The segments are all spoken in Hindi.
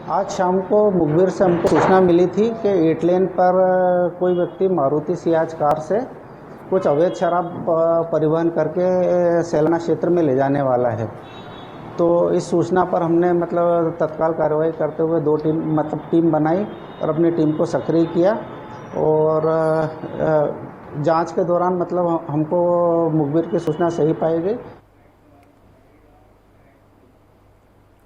आज शाम को मुखबिर से हमको सूचना मिली थी कि 8 लेन पर कोई व्यक्ति मारुति सियाज कार से कुछ अवैध शराब परिवहन करके सैलाना क्षेत्र में ले जाने वाला है। तो इस सूचना पर हमने तत्काल कार्रवाई करते हुए 2 टीम बनाई और अपनी टीम को सक्रिय किया और जांच के दौरान हमको मुखबिर की सूचना सही पाई गई।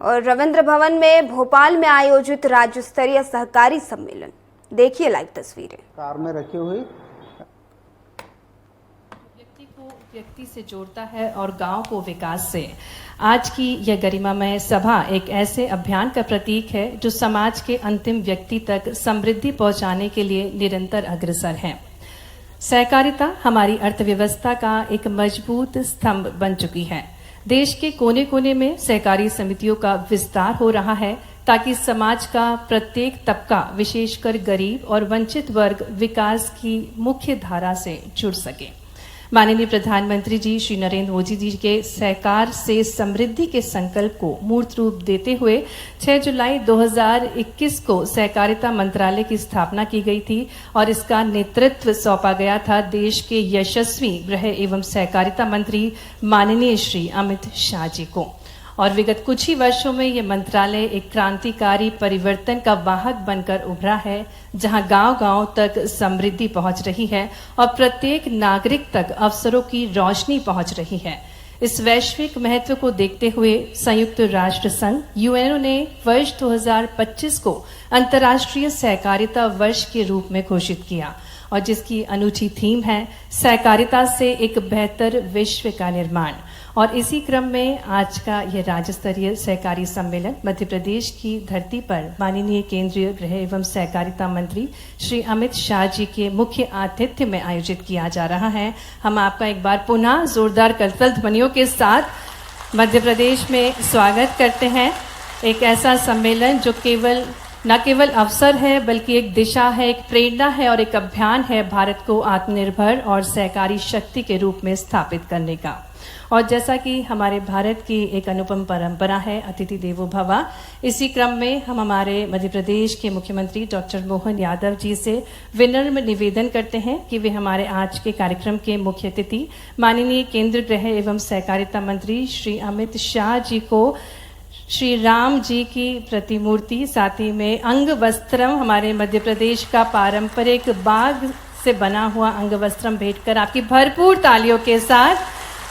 और रविंद्र भवन में भोपाल में आयोजित राज्य स्तरीय सहकारी सम्मेलन, देखिए लाइव तस्वीरें। कार में रखी हुई व्यक्ति को व्यक्ति से जोड़ता है और गांव को विकास से। आज की यह गरिमामय सभा एक ऐसे अभियान का प्रतीक है जो समाज के अंतिम व्यक्ति तक समृद्धि पहुंचाने के लिए निरंतर अग्रसर है। सहकारिता हमारी अर्थव्यवस्था का एक मजबूत स्तंभ बन चुकी है। देश के कोने कोने में सहकारी समितियों का विस्तार हो रहा है ताकि समाज का प्रत्येक तबका, विशेषकर गरीब और वंचित वर्ग, विकास की मुख्य धारा से जुड़ सके। माननीय प्रधानमंत्री जी श्री नरेंद्र मोदी जी के सहकार से समृद्धि के संकल्प को मूर्त रूप देते हुए 6 जुलाई 2021 को सहकारिता मंत्रालय की स्थापना की गई थी और इसका नेतृत्व सौंपा गया था देश के यशस्वी गृह एवं सहकारिता मंत्री माननीय श्री अमित शाह जी को। और विगत कुछ ही वर्षों में ये मंत्रालय एक क्रांतिकारी परिवर्तन का वाहक बनकर उभरा है, जहां गांव-गांव तक समृद्धि पहुंच रही है और प्रत्येक नागरिक तक अवसरों की रोशनी पहुंच रही है। इस वैश्विक महत्व को देखते हुए संयुक्त राष्ट्र संघ यूएनओ ने वर्ष 2025 को अंतर्राष्ट्रीय सहकारिता वर्ष के रूप में घोषित किया और जिसकी अनूठी थीम है सहकारिता से एक बेहतर विश्व का निर्माण। और इसी क्रम में आज का यह राज्य स्तरीय सहकारी सम्मेलन मध्य प्रदेश की धरती पर माननीय केंद्रीय गृह एवं सहकारिता मंत्री श्री अमित शाह जी के मुख्य आतिथ्य में आयोजित किया जा रहा है। हम आपका एक बार पुनः जोरदार करतल ध्वनियों के साथ मध्य प्रदेश में स्वागत करते हैं। एक ऐसा सम्मेलन जो न केवल अवसर है बल्कि एक दिशा है, एक प्रेरणा है और एक अभियान है भारत को आत्मनिर्भर और सहकारी शक्ति के रूप में स्थापित करने का। और जैसा कि हमारे भारत की एक अनुपम परंपरा है अतिथि देवो भव, इसी क्रम में हम हमारे मध्य प्रदेश के मुख्यमंत्री डॉक्टर मोहन यादव जी से विनम्र निवेदन करते हैं कि वे हमारे आज के कार्यक्रम के मुख्य अतिथि माननीय केंद्रीय गृह एवं सहकारिता मंत्री श्री अमित शाह जी को श्री राम जी की प्रतिमूर्ति, साथ ही में अंग वस्त्रम, हमारे मध्य प्रदेश का पारंपरिक बाग से बना हुआ अंग वस्त्रम भेंट कर आपकी भरपूर तालियों के साथ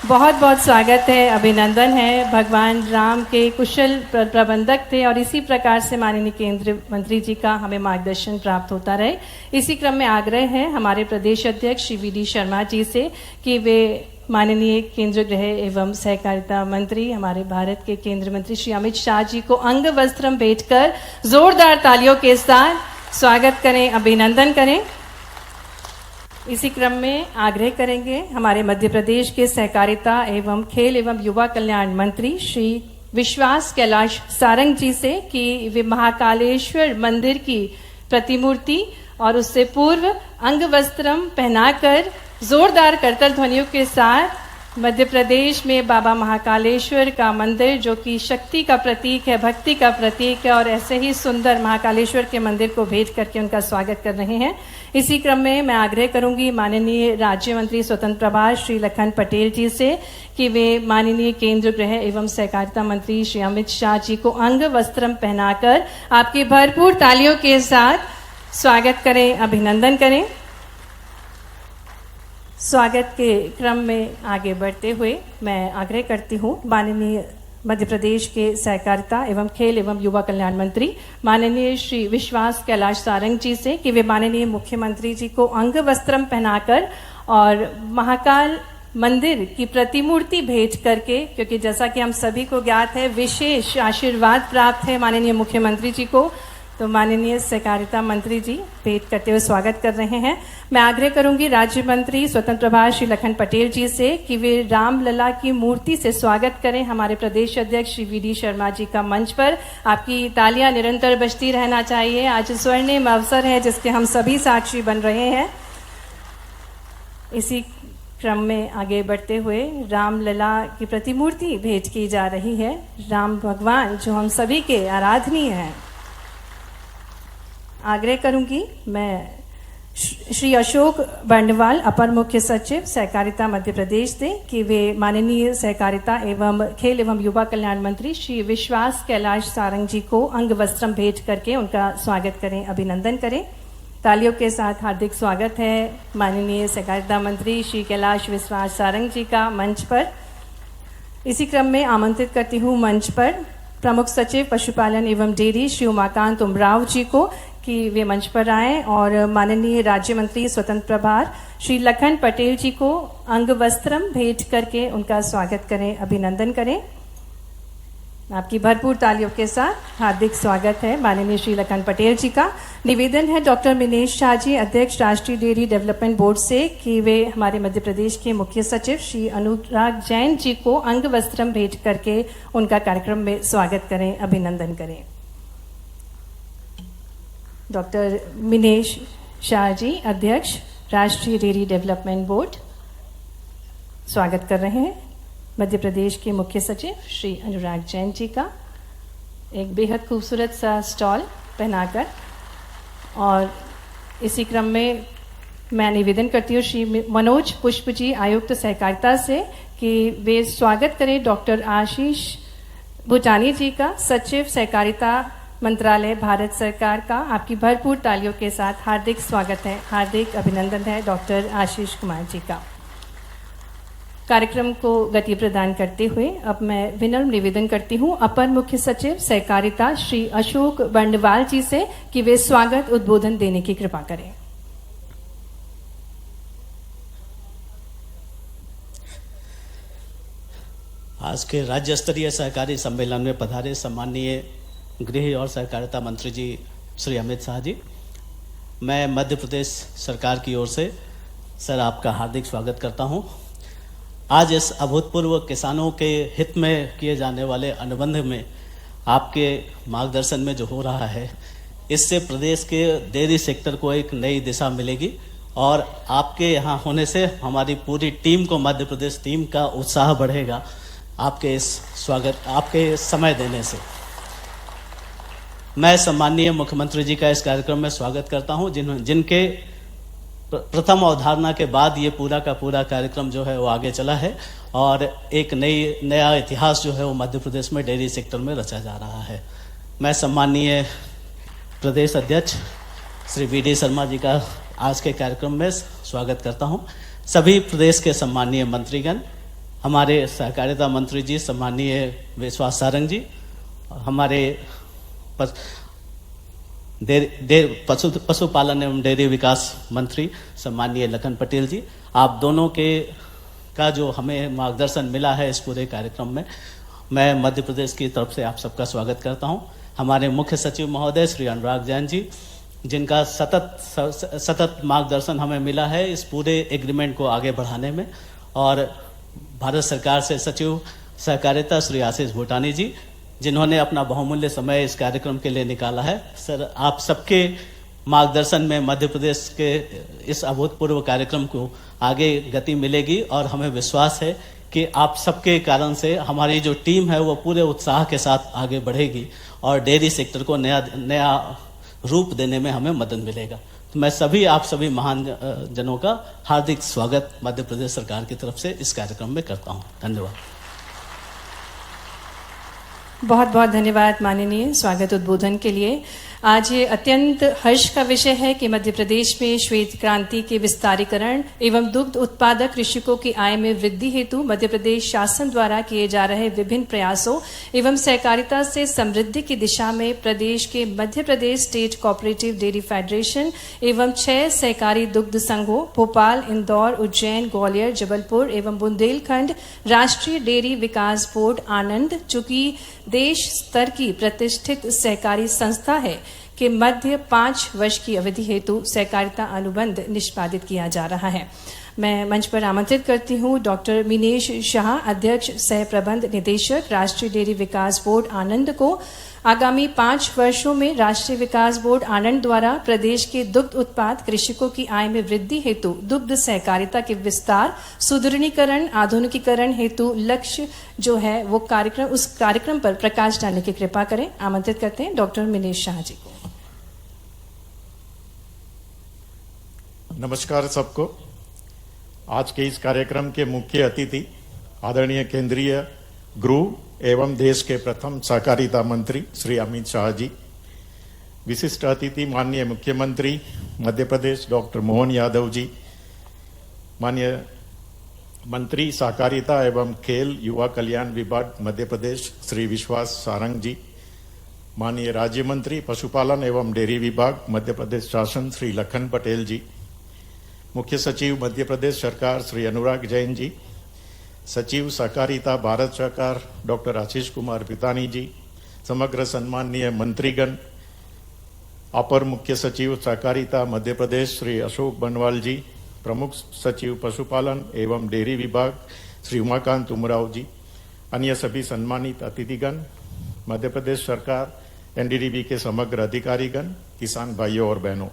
बहुत बहुत स्वागत है, अभिनंदन है। भगवान राम के कुशल प्रबंधक थे और इसी प्रकार से माननीय केंद्रीय मंत्री जी का हमें मार्गदर्शन प्राप्त होता रहे। इसी क्रम में आग्रह है हमारे प्रदेश अध्यक्ष श्री वी डी शर्मा जी से कि वे माननीय केंद्रीय गृह एवं सहकारिता मंत्री, हमारे भारत के केंद्रीय मंत्री श्री अमित शाह जी को अंग वस्त्रम भेंट कर जोरदार तालियों के साथ स्वागत करें, अभिनंदन करें। इसी क्रम में आग्रह करेंगे हमारे मध्य प्रदेश के सहकारिता एवं खेल एवं युवा कल्याण मंत्री श्री विश्वास कैलाश सारंग जी से कि वे महाकालेश्वर मंदिर की प्रतिमूर्ति और उससे पूर्व अंग वस्त्रम पहनाकर जोरदार करतल ध्वनियों के साथ मध्य प्रदेश में बाबा महाकालेश्वर का मंदिर, जो कि शक्ति का प्रतीक है, भक्ति का प्रतीक है, और ऐसे ही सुंदर महाकालेश्वर के मंदिर को भेंट करके उनका स्वागत कर रहे हैं। इसी क्रम में मैं आग्रह करूंगी माननीय राज्य मंत्री स्वतंत्र प्रभार श्री लखन पटेल जी से कि वे माननीय केंद्रीय गृह एवं सहकारिता मंत्री श्री अमित शाह जी को अंग वस्त्रम पहनाकर आपकी भरपूर तालियों के साथ स्वागत करें, अभिनंदन करें। स्वागत के क्रम में आगे बढ़ते हुए मैं आग्रह करती हूँ माननीय मध्य प्रदेश के सहकारिता एवं खेल एवं युवा कल्याण मंत्री माननीय श्री विश्वास कैलाश सारंग जी से कि वे माननीय मुख्यमंत्री जी को अंग वस्त्रम पहनाकर और महाकाल मंदिर की प्रतिमूर्ति भेंट करके, क्योंकि जैसा कि हम सभी को ज्ञात है विशेष आशीर्वाद प्राप्त है माननीय मुख्यमंत्री जी को, तो माननीय सहकारिता मंत्री जी भेंट करते हुए स्वागत कर रहे हैं। मैं आग्रह करूंगी राज्य मंत्री स्वतंत्र प्रभार श्री लखन पटेल जी से कि वे रामलला की मूर्ति से स्वागत करें हमारे प्रदेश अध्यक्ष श्री वी डी शर्मा जी का मंच पर। आपकी तालियां निरंतर बजती रहना चाहिए। आज स्वर्णिम अवसर है जिसके हम सभी साक्षी बन रहे हैं। इसी क्रम में आगे बढ़ते हुए रामलला की प्रतिमूर्ति भेंट की जा रही है। राम भगवान जो हम सभी के आराधनीय हैं, आग्रह करूंगी मैं श्री अशोक बर्णवाल, अपर मुख्य सचिव सहकारिता मध्य प्रदेश से, कि वे माननीय सहकारिता एवं खेल एवं युवा कल्याण मंत्री श्री विश्वास कैलाश सारंग जी को अंग वस्त्रम भेंट करके उनका स्वागत करें, अभिनंदन करें। तालियों के साथ हार्दिक स्वागत है माननीय सहकारिता मंत्री श्री कैलाश विश्वास सारंग जी का मंच पर। इसी क्रम में आमंत्रित करती हूँ मंच पर प्रमुख सचिव पशुपालन एवं डेयरी श्री उमाकांत उमराव जी को कि वे मंच पर आएं, और माननीय राज्य मंत्री स्वतंत्र प्रभार श्री लखन पटेल जी को अंग वस्त्रम भेंट करके उनका स्वागत करें, अभिनंदन करें। आपकी भरपूर तालियों के साथ हार्दिक स्वागत है माननीय श्री लखन पटेल जी का। निवेदन है डॉक्टर मिनेश शाह जी, अध्यक्ष राष्ट्रीय डेयरी डेवलपमेंट बोर्ड से, कि वे हमारे मध्य प्रदेश के मुख्य सचिव श्री अनुराग जैन जी को अंग वस्त्रम भेंट करके उनका कार्यक्रम में स्वागत करें, अभिनंदन करें। डॉक्टर मिनेश शाह जी, अध्यक्ष राष्ट्रीय डेयरी डेवलपमेंट बोर्ड, स्वागत कर रहे हैं मध्य प्रदेश के मुख्य सचिव श्री अनुराग जैन जी का एक बेहद खूबसूरत सा स्टॉल पहनाकर। और इसी क्रम में मैं निवेदन करती हूँ श्री मनोज पुष्प जी, आयुक्त सहकारिता से, कि वे स्वागत करें डॉक्टर आशीष भूटानी जी का, सचिव सहकारिता मंत्रालय भारत सरकार का। आपकी भरपूर तालियों के साथ हार्दिक स्वागत है, हार्दिक अभिनंदन है डॉक्टर आशीष कुमार जी का। कार्यक्रम को गति प्रदान करते हुए अब मैं विनम्र निवेदन करती हूं अपर मुख्य सचिव सहकारिता श्री अशोक बर्णवाल जी से कि वे स्वागत उद्बोधन देने की कृपा करें। आज के राज्य स्तरीय सहकारी सम्मेलन में पधारे सम्माननीय गृह और सहकारिता मंत्री जी श्री अमित शाह जी, मैं मध्य प्रदेश सरकार की ओर से सर आपका हार्दिक स्वागत करता हूं। आज इस अभूतपूर्व किसानों के हित में किए जाने वाले अनुबंध में आपके मार्गदर्शन में जो हो रहा है, इससे प्रदेश के डेयरी सेक्टर को एक नई दिशा मिलेगी और आपके यहाँ होने से हमारी पूरी टीम को, मध्य प्रदेश टीम का उत्साह बढ़ेगा आपके इस स्वागत, आपके समय देने से। मैं सम्माननीय मुख्यमंत्री जी का इस कार्यक्रम में स्वागत करता हूं, जिनके प्रथम अवधारणा के बाद ये पूरा का पूरा कार्यक्रम जो है वो आगे चला है और एक नया इतिहास जो है वो मध्य प्रदेश में डेयरी सेक्टर में रचा जा रहा है। मैं सम्माननीय प्रदेश अध्यक्ष श्री वी.डी. शर्मा जी का आज के कार्यक्रम में स्वागत करता हूं। सभी प्रदेश के सम्माननीय मंत्रीगण, हमारे सहकारिता मंत्री जी सम्माननीय विश्वास सारंग जी, हमारे पशुपालन एवं डेयरी विकास मंत्री सम्माननीय लखन पटेल जी, आप दोनों का जो हमें मार्गदर्शन मिला है इस पूरे कार्यक्रम में, मैं मध्य प्रदेश की तरफ से आप सबका स्वागत करता हूं। हमारे मुख्य सचिव महोदय श्री अनुराग जैन जी, जिनका सतत मार्गदर्शन हमें मिला है इस पूरे एग्रीमेंट को आगे बढ़ाने में, और भारत सरकार से सचिव सहकारिता श्री आशीष भूटानी जी, जिन्होंने अपना बहुमूल्य समय इस कार्यक्रम के लिए निकाला है। सर, आप सबके मार्गदर्शन में मध्य प्रदेश के इस अभूतपूर्व कार्यक्रम को आगे गति मिलेगी और हमें विश्वास है कि आप सबके कारण से हमारी जो टीम है वो पूरे उत्साह के साथ आगे बढ़ेगी और डेयरी सेक्टर को नया रूप देने में हमें मदद मिलेगा। तो मैं आप सभी महान जनों का हार्दिक स्वागत मध्य प्रदेश सरकार की तरफ से इस कार्यक्रम में करता हूँ। धन्यवाद। बहुत बहुत धन्यवाद माननीय स्वागत उद्बोधन के लिए। आज ये अत्यंत हर्ष का विषय है कि मध्य प्रदेश में श्वेत क्रांति के विस्तारीकरण एवं दुग्ध उत्पादक कृषकों की आय में वृद्धि हेतु मध्य प्रदेश शासन द्वारा किए जा रहे विभिन्न प्रयासों एवं सहकारिता से समृद्धि की दिशा में प्रदेश के Madhya Pradesh state cooperative dairy federation एवं 6 सहकारी दुग्ध संघों भोपाल, इंदौर, उज्जैन, ग्वालियर, जबलपुर एवं बुंदेलखंड राष्ट्रीय डेयरी विकास बोर्ड आनंद, चूंकि देश स्तर की प्रतिष्ठित सहकारी संस्था है, के मध्य 5 वर्ष की अवधि हेतु सहकारिता अनुबंध निष्पादित किया जा रहा है। मैं मंच पर आमंत्रित करती हूँ डॉक्टर मिनेश शाह, अध्यक्ष सह प्रबंध निदेशक राष्ट्रीय डेयरी विकास बोर्ड आनंद को आगामी 5 वर्षों में राष्ट्रीय विकास बोर्ड आनंद द्वारा प्रदेश के दुग्ध उत्पाद कृषकों की आय में वृद्धि हेतु दुग्ध सहकारिता के विस्तार, सुदृढ़ीकरण, आधुनिकीकरण हेतु लक्ष्य जो है वो उस कार्यक्रम पर प्रकाश डालने की कृपा करें। आमंत्रित करते हैं डॉक्टर मिनेश शाह जी को। नमस्कार सबको। आज के इस कार्यक्रम के मुख्य अतिथि आदरणीय केंद्रीय गृह एवं देश के प्रथम सहकारिता मंत्री श्री अमित शाह जी, विशिष्ट अतिथि माननीय मुख्यमंत्री मध्य प्रदेश डॉक्टर मोहन यादव जी, माननीय मंत्री सहकारिता एवं खेल युवा कल्याण विभाग मध्य प्रदेश श्री विश्वास सारंग जी, माननीय राज्य मंत्री पशुपालन एवं डेयरी विभाग मध्य प्रदेश शासन श्री लखन पटेल जी, मुख्य सचिव मध्य प्रदेश सरकार श्री अनुराग जैन जी, सचिव सहकारिता भारत सरकार डॉक्टर आशीष कुमार पितानी जी, समग्र सम्माननीय मंत्रीगण, अपर मुख्य सचिव सहकारिता मध्य प्रदेश श्री अशोक बनवाल जी, प्रमुख सचिव पशुपालन एवं डेयरी विभाग श्री उमाकांत उमराव जी, अन्य सभी सम्मानित अतिथिगण, मध्य प्रदेश सरकार एनडीडीबी के समग्र अधिकारीगण, किसान भाइयों और बहनों,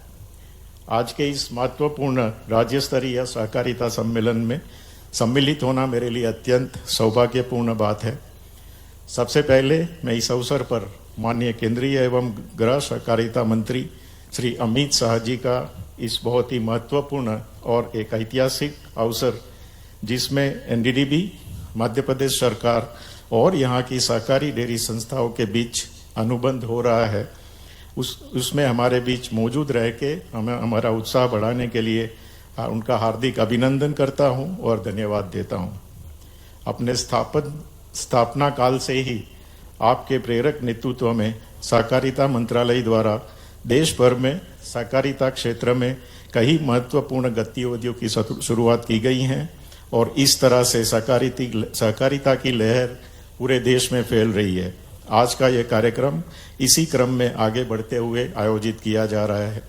आज के इस महत्वपूर्ण राज्य स्तरीय सहकारिता सम्मेलन में सम्मिलित होना मेरे लिए अत्यंत सौभाग्यपूर्ण बात है। सबसे पहले मैं इस अवसर पर माननीय केंद्रीय एवं गृह सहकारिता मंत्री श्री अमित शाह जी का इस बहुत ही महत्वपूर्ण और एक ऐतिहासिक अवसर, जिसमें एनडीडीबी, मध्य प्रदेश सरकार और यहाँ की सहकारी डेयरी संस्थाओं के बीच अनुबंध हो रहा है, उसमें हमारे बीच मौजूद रह के हमें हमारा उत्साह बढ़ाने के लिए उनका हार्दिक अभिनंदन करता हूं और धन्यवाद देता हूं। अपने स्थापना काल से ही आपके प्रेरक नेतृत्व में सहकारिता मंत्रालय द्वारा देश भर में सहकारिता क्षेत्र में कई महत्वपूर्ण गतिविधियों की शुरुआत की गई हैं और इस तरह से सहकारिता की लहर पूरे देश में फैल रही है। आज का यह कार्यक्रम इसी क्रम में आगे बढ़ते हुए आयोजित किया जा रहा है।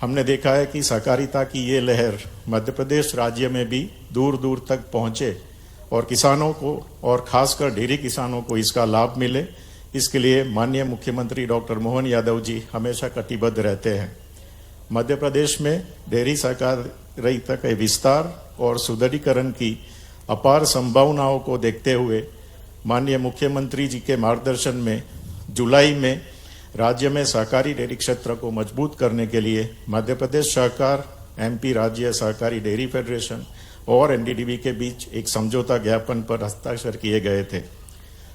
हमने देखा है कि सहकारिता की ये लहर मध्य प्रदेश राज्य में भी दूर दूर तक पहुंचे और किसानों को और खासकर डेयरी किसानों को इसका लाभ मिले, इसके लिए माननीय मुख्यमंत्री डॉक्टर मोहन यादव जी हमेशा कटिबद्ध रहते हैं। मध्य प्रदेश में डेयरी सहकारिता के विस्तार और सुदृढ़ीकरण की अपार संभावनाओं को देखते हुए माननीय मुख्यमंत्री जी के मार्गदर्शन में जुलाई में राज्य में सहकारी डेयरी क्षेत्र को मजबूत करने के लिए मध्य प्रदेश सरकार, एमपी राज्य सहकारी डेयरी फेडरेशन और एनडीडीबी के बीच एक समझौता ज्ञापन पर हस्ताक्षर किए गए थे।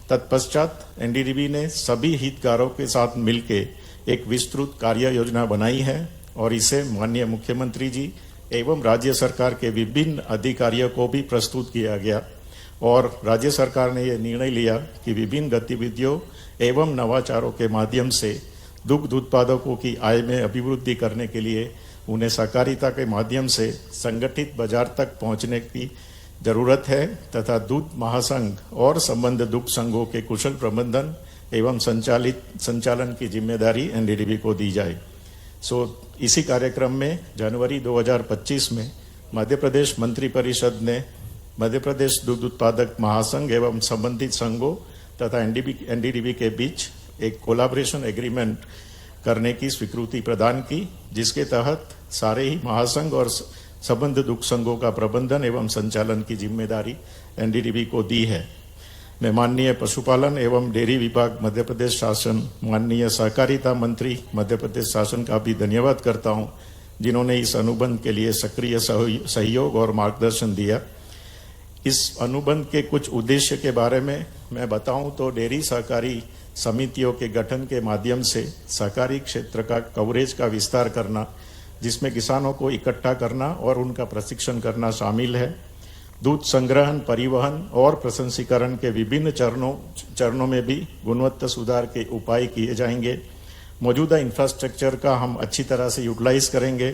तत्पश्चात एनडीडीबी ने सभी हितधारकों के साथ मिलकर एक विस्तृत कार्य योजना बनाई है और इसे माननीय मुख्यमंत्री जी एवं राज्य सरकार के विभिन्न अधिकारियों को भी प्रस्तुत किया गया और राज्य सरकार ने यह निर्णय लिया कि विभिन्न गतिविधियों एवं नवाचारों के माध्यम से दुग्ध उत्पादकों की आय में अभिवृद्धि करने के लिए उन्हें सहकारिता के माध्यम से संगठित बाजार तक पहुंचने की जरूरत है तथा दूध महासंघ और संबद्ध दुग्ध संघों के कुशल प्रबंधन एवं संचालन की जिम्मेदारी एनडीडीबी को दी जाए। इसी कार्यक्रम में जनवरी 2025 में मध्य प्रदेश मंत्रिपरिषद ने मध्य प्रदेश दुग्ध उत्पादक महासंघ एवं संबंधित संघों तथा एनडीडीबी के बीच एक कोलैबोरेशन एग्रीमेंट करने की स्वीकृति प्रदान की, जिसके तहत सारे ही महासंघ और संबंध दुग्ध संघों का प्रबंधन एवं संचालन की जिम्मेदारी एनडीडीबी को दी है। मैं माननीय पशुपालन एवं डेयरी विभाग मध्य प्रदेश शासन, माननीय सहकारिता मंत्री मध्य प्रदेश शासन का भी धन्यवाद करता हूं, जिन्होंने इस अनुबंध के लिए सक्रिय सहयोग और मार्गदर्शन दिया। इस अनुबंध के कुछ उद्देश्य के बारे में मैं बताऊं तो डेयरी सहकारी समितियों के गठन के माध्यम से सहकारी क्षेत्र का कवरेज का विस्तार करना, जिसमें किसानों को इकट्ठा करना और उनका प्रशिक्षण करना शामिल है। दूध संग्रहण, परिवहन और प्रसंस्करण के विभिन्न चरणों में भी गुणवत्ता सुधार के उपाय किए जाएंगे। मौजूदा इंफ्रास्ट्रक्चर का हम अच्छी तरह से यूटिलाइज करेंगे,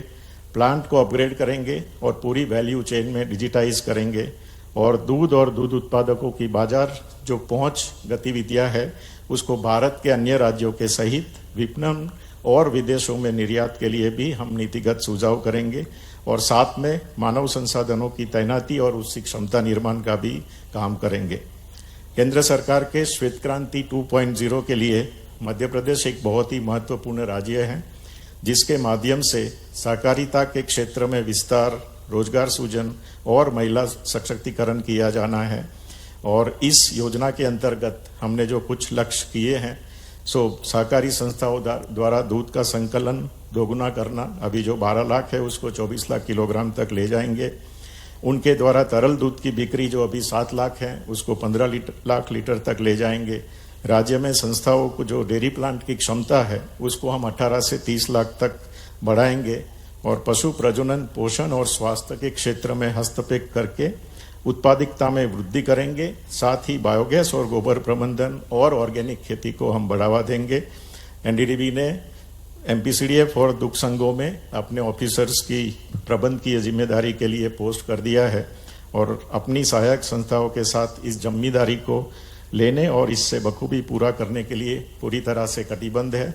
प्लांट को अपग्रेड करेंगे और पूरी वैल्यू चेन में डिजिटाइज करेंगे और दूध उत्पादकों की बाजार जो पहुंच गतिविधियां है उसको भारत के अन्य राज्यों के सहित विपणन और विदेशों में निर्यात के लिए भी हम नीतिगत सुझाव करेंगे और साथ में मानव संसाधनों की तैनाती और उसकी क्षमता निर्माण का भी काम करेंगे। केंद्र सरकार के श्वेत क्रांति 2.0 के लिए मध्य प्रदेश एक बहुत ही महत्वपूर्ण राज्य है, जिसके माध्यम से सहकारिता के क्षेत्र में विस्तार, रोजगार सृजन और महिला सशक्तिकरण किया जाना है। और इस योजना के अंतर्गत हमने जो कुछ लक्ष्य किए हैं, सहकारी संस्थाओं द्वारा दूध का संकलन दोगुना करना, अभी जो 12 लाख है उसको 24 लाख किलोग्राम तक ले जाएंगे। उनके द्वारा तरल दूध की बिक्री जो अभी 7 लाख है उसको 15 लाख लीटर तक ले जाएंगे। राज्य में संस्थाओं को जो डेयरी प्लांट की क्षमता है उसको हम 18 से 30 लाख तक बढ़ाएंगे और पशु प्रजनन, पोषण और स्वास्थ्य के क्षेत्र में हस्तक्षेप करके उत्पादकता में वृद्धि करेंगे। साथ ही बायोगैस और गोबर प्रबंधन और ऑर्गेनिक खेती को हम बढ़ावा देंगे। एनडीडीबी ने एमपीसीडीएफ और दुग्ध संघों में अपने ऑफिसर्स की प्रबंध की जिम्मेदारी के लिए पोस्ट कर दिया है और अपनी सहायक संस्थाओं के साथ इस जिम्मेदारी को लेने और इससे बखूबी पूरा करने के लिए पूरी तरह से कटिबद्ध है।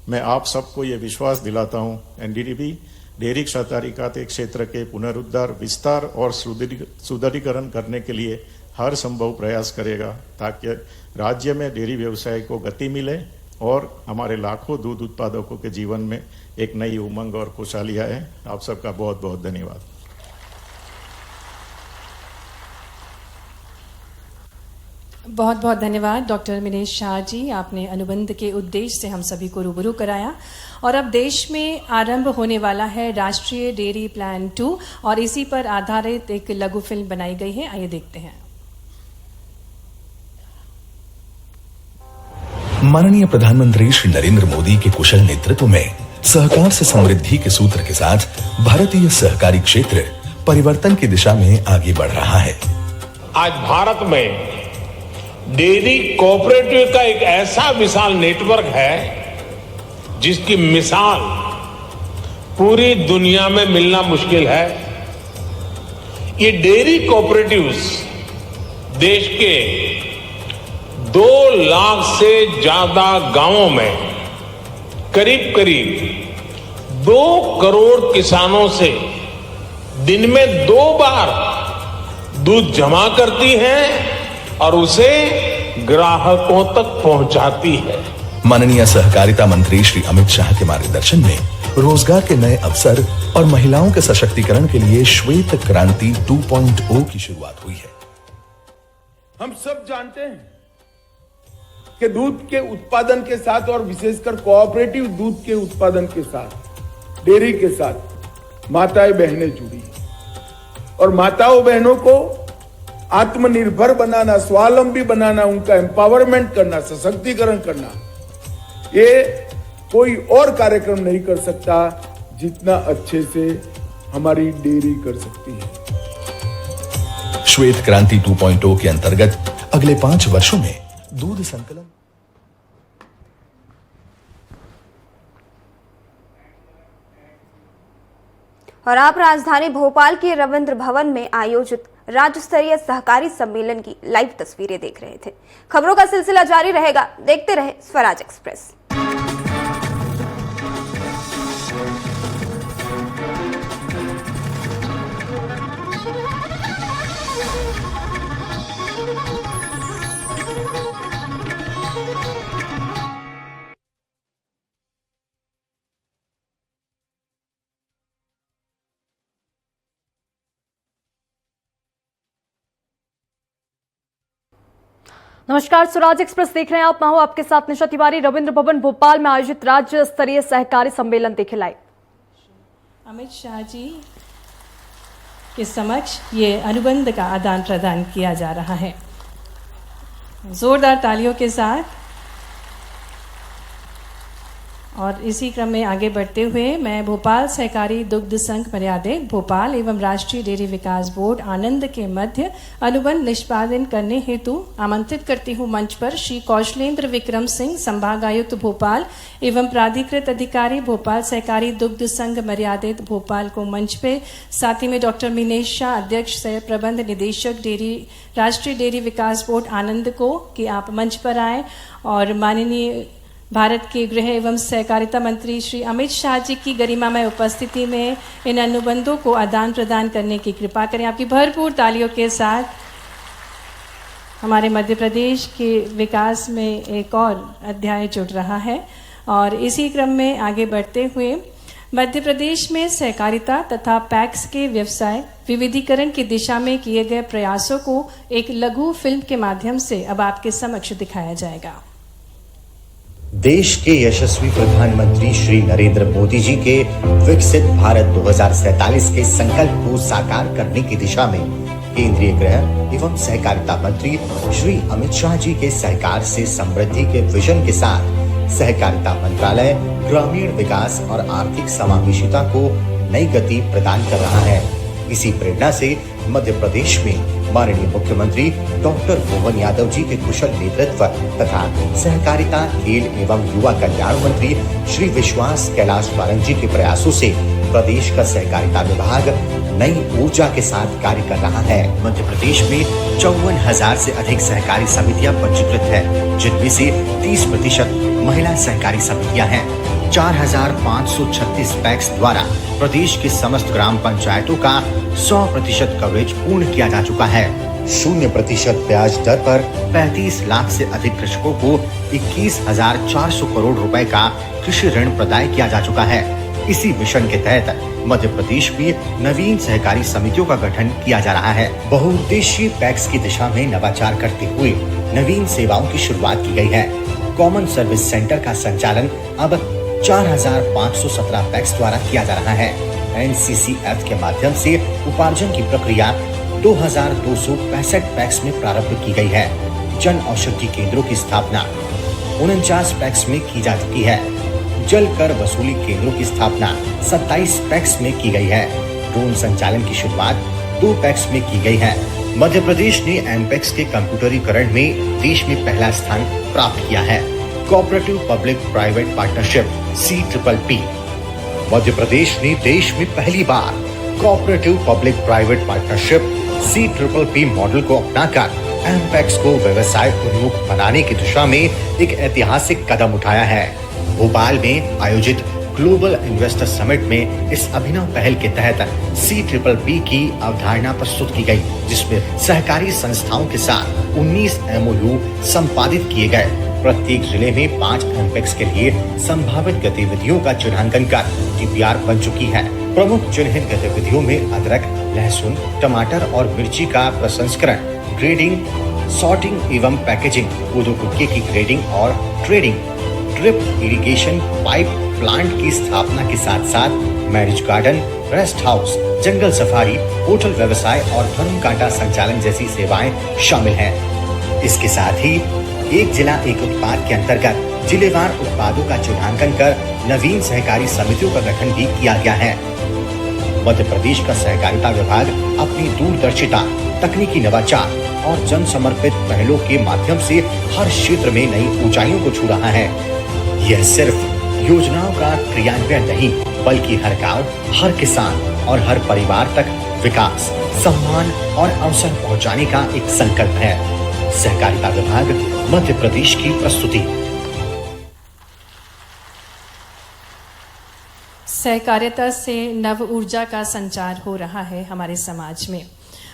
मैं आप सबको ये विश्वास दिलाता हूँ, एनडीडीबी डेयरी सहकारिता के क्षेत्र के पुनरुद्धार, विस्तार और सुदृढ़ीकरण करने के लिए हर संभव प्रयास करेगा ताकि राज्य में डेयरी व्यवसाय को गति मिले और हमारे लाखों दूध उत्पादकों के जीवन में एक नई उमंग और खुशहाली आए। आप सबका बहुत बहुत धन्यवाद। बहुत बहुत धन्यवाद डॉक्टर मिनेश शाह जी, आपने अनुबंध के उद्देश्य से हम सभी को रूबरू कराया। और अब देश में आरंभ होने वाला है राष्ट्रीय डेयरी प्लान 2 और इसी पर आधारित एक लघु फिल्म बनाई गई है, आइए देखते हैं। माननीय प्रधानमंत्री श्री नरेंद्र मोदी के कुशल नेतृत्व में सहकार से समृद्धि के सूत्र के साथ भारतीय सहकारी क्षेत्र परिवर्तन की दिशा में आगे बढ़ रहा है। आज भारत में डेयरी कोऑपरेटिव का एक ऐसा विशाल नेटवर्क है जिसकी मिसाल पूरी दुनिया में मिलना मुश्किल है। ये डेयरी कोऑपरेटिव्स देश के 2 लाख से ज्यादा गांवों में करीब करीब 2 करोड़ किसानों से दिन में 2 बार दूध जमा करती है और उसे ग्राहकों तक पहुंचाती है। माननीय सहकारिता मंत्री श्री अमित शाह के मार्गदर्शन में रोजगार के नए अवसर और महिलाओं के सशक्तिकरण के लिए श्वेत क्रांति 2.0 की शुरुआत हुई है। हम सब जानते हैं कि दूध के उत्पादन के साथ और विशेषकर कोऑपरेटिव दूध के उत्पादन के साथ, डेयरी के साथ माताएं बहनें जुड़ी और माताओं बहनों को आत्मनिर्भर बनाना, स्वावलंबी बनाना, उनका एम्पावरमेंट करना, सशक्तिकरण करना, ये कोई और कार्यक्रम नहीं कर सकता जितना अच्छे से हमारी डेयरी कर सकती है। श्वेत क्रांति 2.0 के अंतर्गत अगले 5 वर्षों में दूध संकलन और आप राजधानी भोपाल के रविंद्र भवन में आयोजित राज्य स्तरीय सहकारी सम्मेलन की लाइव तस्वीरें देख रहे थे। खबरों का सिलसिला जारी रहेगा, देखते रहे स्वराज एक्सप्रेस। नमस्कार, स्वराज एक्सप्रेस देख रहे हैं आप। मैं हूं आपके साथ निशा तिवारी। रविंद्र भवन भोपाल में आयोजित राज्य स्तरीय सहकारी सम्मेलन देखे लाइव। अमित शाह जी के समक्ष ये अनुबंध का आदान प्रदान किया जा रहा है, जोरदार तालियों के साथ। और इसी क्रम में आगे बढ़ते हुए मैं भोपाल सहकारी दुग्ध संघ मर्यादित भोपाल एवं राष्ट्रीय डेयरी विकास बोर्ड आनंद के मध्य अनुबंध निष्पादन करने हेतु आमंत्रित करती हूं मंच पर श्री कौशलेंद्र विक्रम सिंह, संभागायुक्त भोपाल एवं प्राधिकृत अधिकारी भोपाल सहकारी दुग्ध संघ मर्यादित भोपाल को मंच पे। साथ ही में डॉक्टर मिनेश शाह, अध्यक्ष सह प्रबंध निदेशक डेयरी राष्ट्रीय डेयरी विकास बोर्ड आनंद को कि आप मंच पर आए और माननीय भारत के गृह एवं सहकारिता मंत्री श्री अमित शाह जी की गरिमामय उपस्थिति में इन अनुबंधों को आदान प्रदान करने की कृपा करें। आपकी भरपूर तालियों के साथ हमारे मध्य प्रदेश के विकास में एक और अध्याय जुड़ रहा है। और इसी क्रम में आगे बढ़ते हुए मध्य प्रदेश में सहकारिता तथा पैक्स के व्यवसाय विविधीकरण की दिशा में किए गए प्रयासों को एक लघु फिल्म के माध्यम से अब आपके समक्ष दिखाया जाएगा। देश के यशस्वी प्रधानमंत्री श्री नरेंद्र मोदी जी के विकसित भारत 2047 के संकल्प को साकार करने की दिशा में केंद्रीय गृह एवं सहकारिता मंत्री श्री अमित शाह जी के सहकार से समृद्धि के विजन के साथ सहकारिता मंत्रालय ग्रामीण विकास और आर्थिक समावेशिता को नई गति प्रदान कर रहा है। इसी प्रेरणा से मध्य प्रदेश में माननीय मुख्यमंत्री डॉक्टर मोहन यादव जी के कुशल नेतृत्व तथा सहकारिता खेल एवं युवा कल्याण मंत्री श्री विश्वास कैलाश वारन जी के प्रयासों से प्रदेश का सहकारिता विभाग नई ऊर्जा के साथ कार्य कर रहा है। मध्य प्रदेश में 54,000 से अधिक सहकारी समितियां पंजीकृत है, जिनमें से 30% महिला सहकारी समितियां हैं। 4,536 पैक्स द्वारा प्रदेश के समस्त ग्राम पंचायतों का 100% कवरेज पूर्ण किया जा चुका है। 0% ब्याज दर पर 35 लाख से अधिक कृषकों को 21,400 करोड़ रुपए का कृषि ऋण प्रदान किया जा चुका है। इसी मिशन के तहत मध्य प्रदेश में नवीन सहकारी समितियों का गठन किया जा रहा है। बहुउद्देशीय पैक्स की दिशा में नवाचार करते हुए नवीन सेवाओं की शुरुआत की गई है। कॉमन सर्विस सेंटर का संचालन अब 4,517 पैक्स द्वारा किया जा रहा है। NCCF के माध्यम से उपार्जन की प्रक्रिया 2,265 पैक्स में प्रारंभ की गई है। जन औषधि केंद्रों की स्थापना 49 पैक्स में की जा चुकी है। जल कर वसूली केंद्रों की स्थापना 27 पैक्स में की गई है। ड्रोन संचालन की शुरुआत 2 पैक्स में की गई है। मध्य प्रदेश ने एमपेक्स के कंप्यूटरीकरण में देश में पहला स्थान प्राप्त किया है। Cooperative public private partnership CPPP। Madhya Pradesh ने देश में पहली बार cooperative public private partnership CPPP model को अपनाकर एमपेक्स को व्यवसाय उन्मुख बनाने की दिशा में एक ऐतिहासिक कदम उठाया है। भोपाल में आयोजित ग्लोबल इन्वेस्टर समिट में इस अभिनव पहल के तहत CPPP की अवधारणा प्रस्तुत की गई, जिसमें सहकारी संस्थाओं के साथ 19 MOU संपादित किए गए। प्रत्येक जिले में 5 एमपेक्स के लिए संभावित गतिविधियों का चिन्हांकन कर DPR बन चुकी है। प्रमुख चिन्हित गतिविधियों में अदरक, लहसुन, टमाटर और मिर्ची का प्रसंस्करण, ग्रेडिंग, सॉर्टिंग एवं पैकेजिंग, कोदो कुटके की ग्रेडिंग और trading, drip irrigation pipe plant की स्थापना के साथ साथ मैरिज गार्डन, रेस्ट हाउस, जंगल सफारी, होटल व्यवसाय और धर्म कांटा संचालन जैसी सेवाएं शामिल हैं। इसके साथ ही एक जिला एक उत्पाद के अंतर्गत जिलेवार उत्पादों का चिन्हांकन कर नवीन सहकारी समितियों का गठन भी किया गया है। मध्य प्रदेश का सहकारिता विभाग अपनी दूरदर्शिता, तकनीकी नवाचार और जन समर्पित पहलों के माध्यम से हर क्षेत्र में नई ऊंचाइयों को छू रहा है। यह सिर्फ योजनाओं का क्रियान्वयन नहीं, बल्कि हर गांव, हर किसान और हर परिवार तक विकास, सम्मान और अवसर पहुंचाने का एक संकल्प है। सहकारिता विभाग मध्य प्रदेश की प्रस्तुति। सहकारिता से नव ऊर्जा का संचार हो रहा है हमारे समाज में,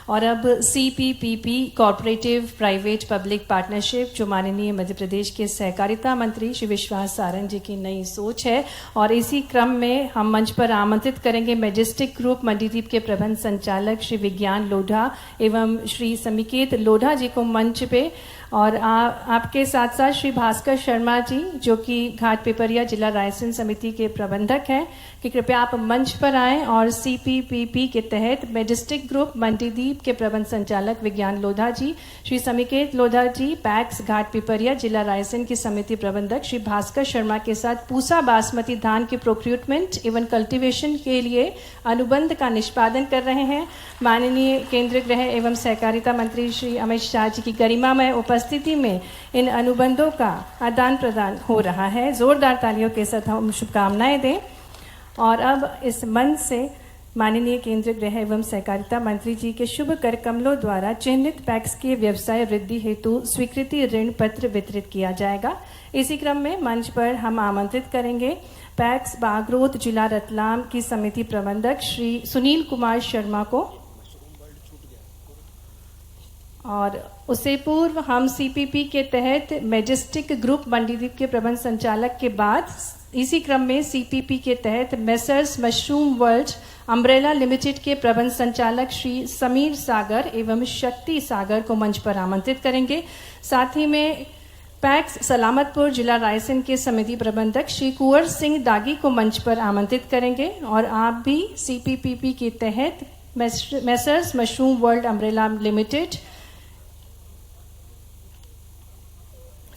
और अब CPPP corporative private public partnership, जो माननीय मध्य प्रदेश के सहकारिता मंत्री श्री विश्वास सारन जी की नई सोच है, और इसी क्रम में हम मंच पर आमंत्रित करेंगे मैजेस्टिक ग्रुप मंडीदीप के प्रबंध संचालक श्री विज्ञान लोढ़ा एवं श्री समिकेत लोढ़ा जी को मंच पे, और आपके साथ साथ श्री भास्कर शर्मा जी जो कि घाट पिपरिया जिला रायसेन समिति के प्रबंधक हैं, कि कृपया आप मंच पर आएं और CPPP के तहत मैजेस्टिक ग्रुप मंडीदीप के प्रबंध संचालक विज्ञान लोढ़ा जी, श्री समिकेत लोढ़ा जी पैक्स घाट पिपरिया जिला रायसेन की समिति प्रबंधक श्री भास्कर शर्मा के साथ पूसा बासमती धान के प्रोक्यूटमेंट एवं कल्टीवेशन के लिए अनुबंध का निष्पादन कर रहे हैं। माननीय केंद्रीय गृह एवं सहकारिता मंत्री श्री अमित शाह जी की गरिमामय उपस्थिति में इन अनुबंधों का आदान प्रदान हो रहा है। जोरदार तालियों के साथ हम शुभकामनाएं दें। और अब इस मंच से माननीय केंद्रीय गृह एवं सहकारिता मंत्री जी के शुभ कर कमलों द्वारा चिन्हित पैक्स के व्यवसाय वृद्धि हेतु स्वीकृति ऋण पत्र वितरित किया जाएगा। इसी क्रम में मंच पर हम आमंत्रित करेंगे पैक्स बागरोत जिला रतलाम की समिति प्रबंधक श्री सुनील कुमार शर्मा को, और उससे पूर्व हम CPP के तहत मैजेस्टिक ग्रुप मंडीदीप के प्रबंध संचालक के बाद इसी क्रम में CPP के तहत messrs mushroom world umbrella limited के प्रबंध संचालक श्री समीर सागर एवं शक्ति सागर को मंच पर आमंत्रित करेंगे। साथ ही में पैक्स सलामतपुर जिला रायसेन के समिति प्रबंधक श्री कुंवर सिंह दागी को मंच पर आमंत्रित करेंगे और आप भी CPPP के तहत messrs mushroom world umbrella limited,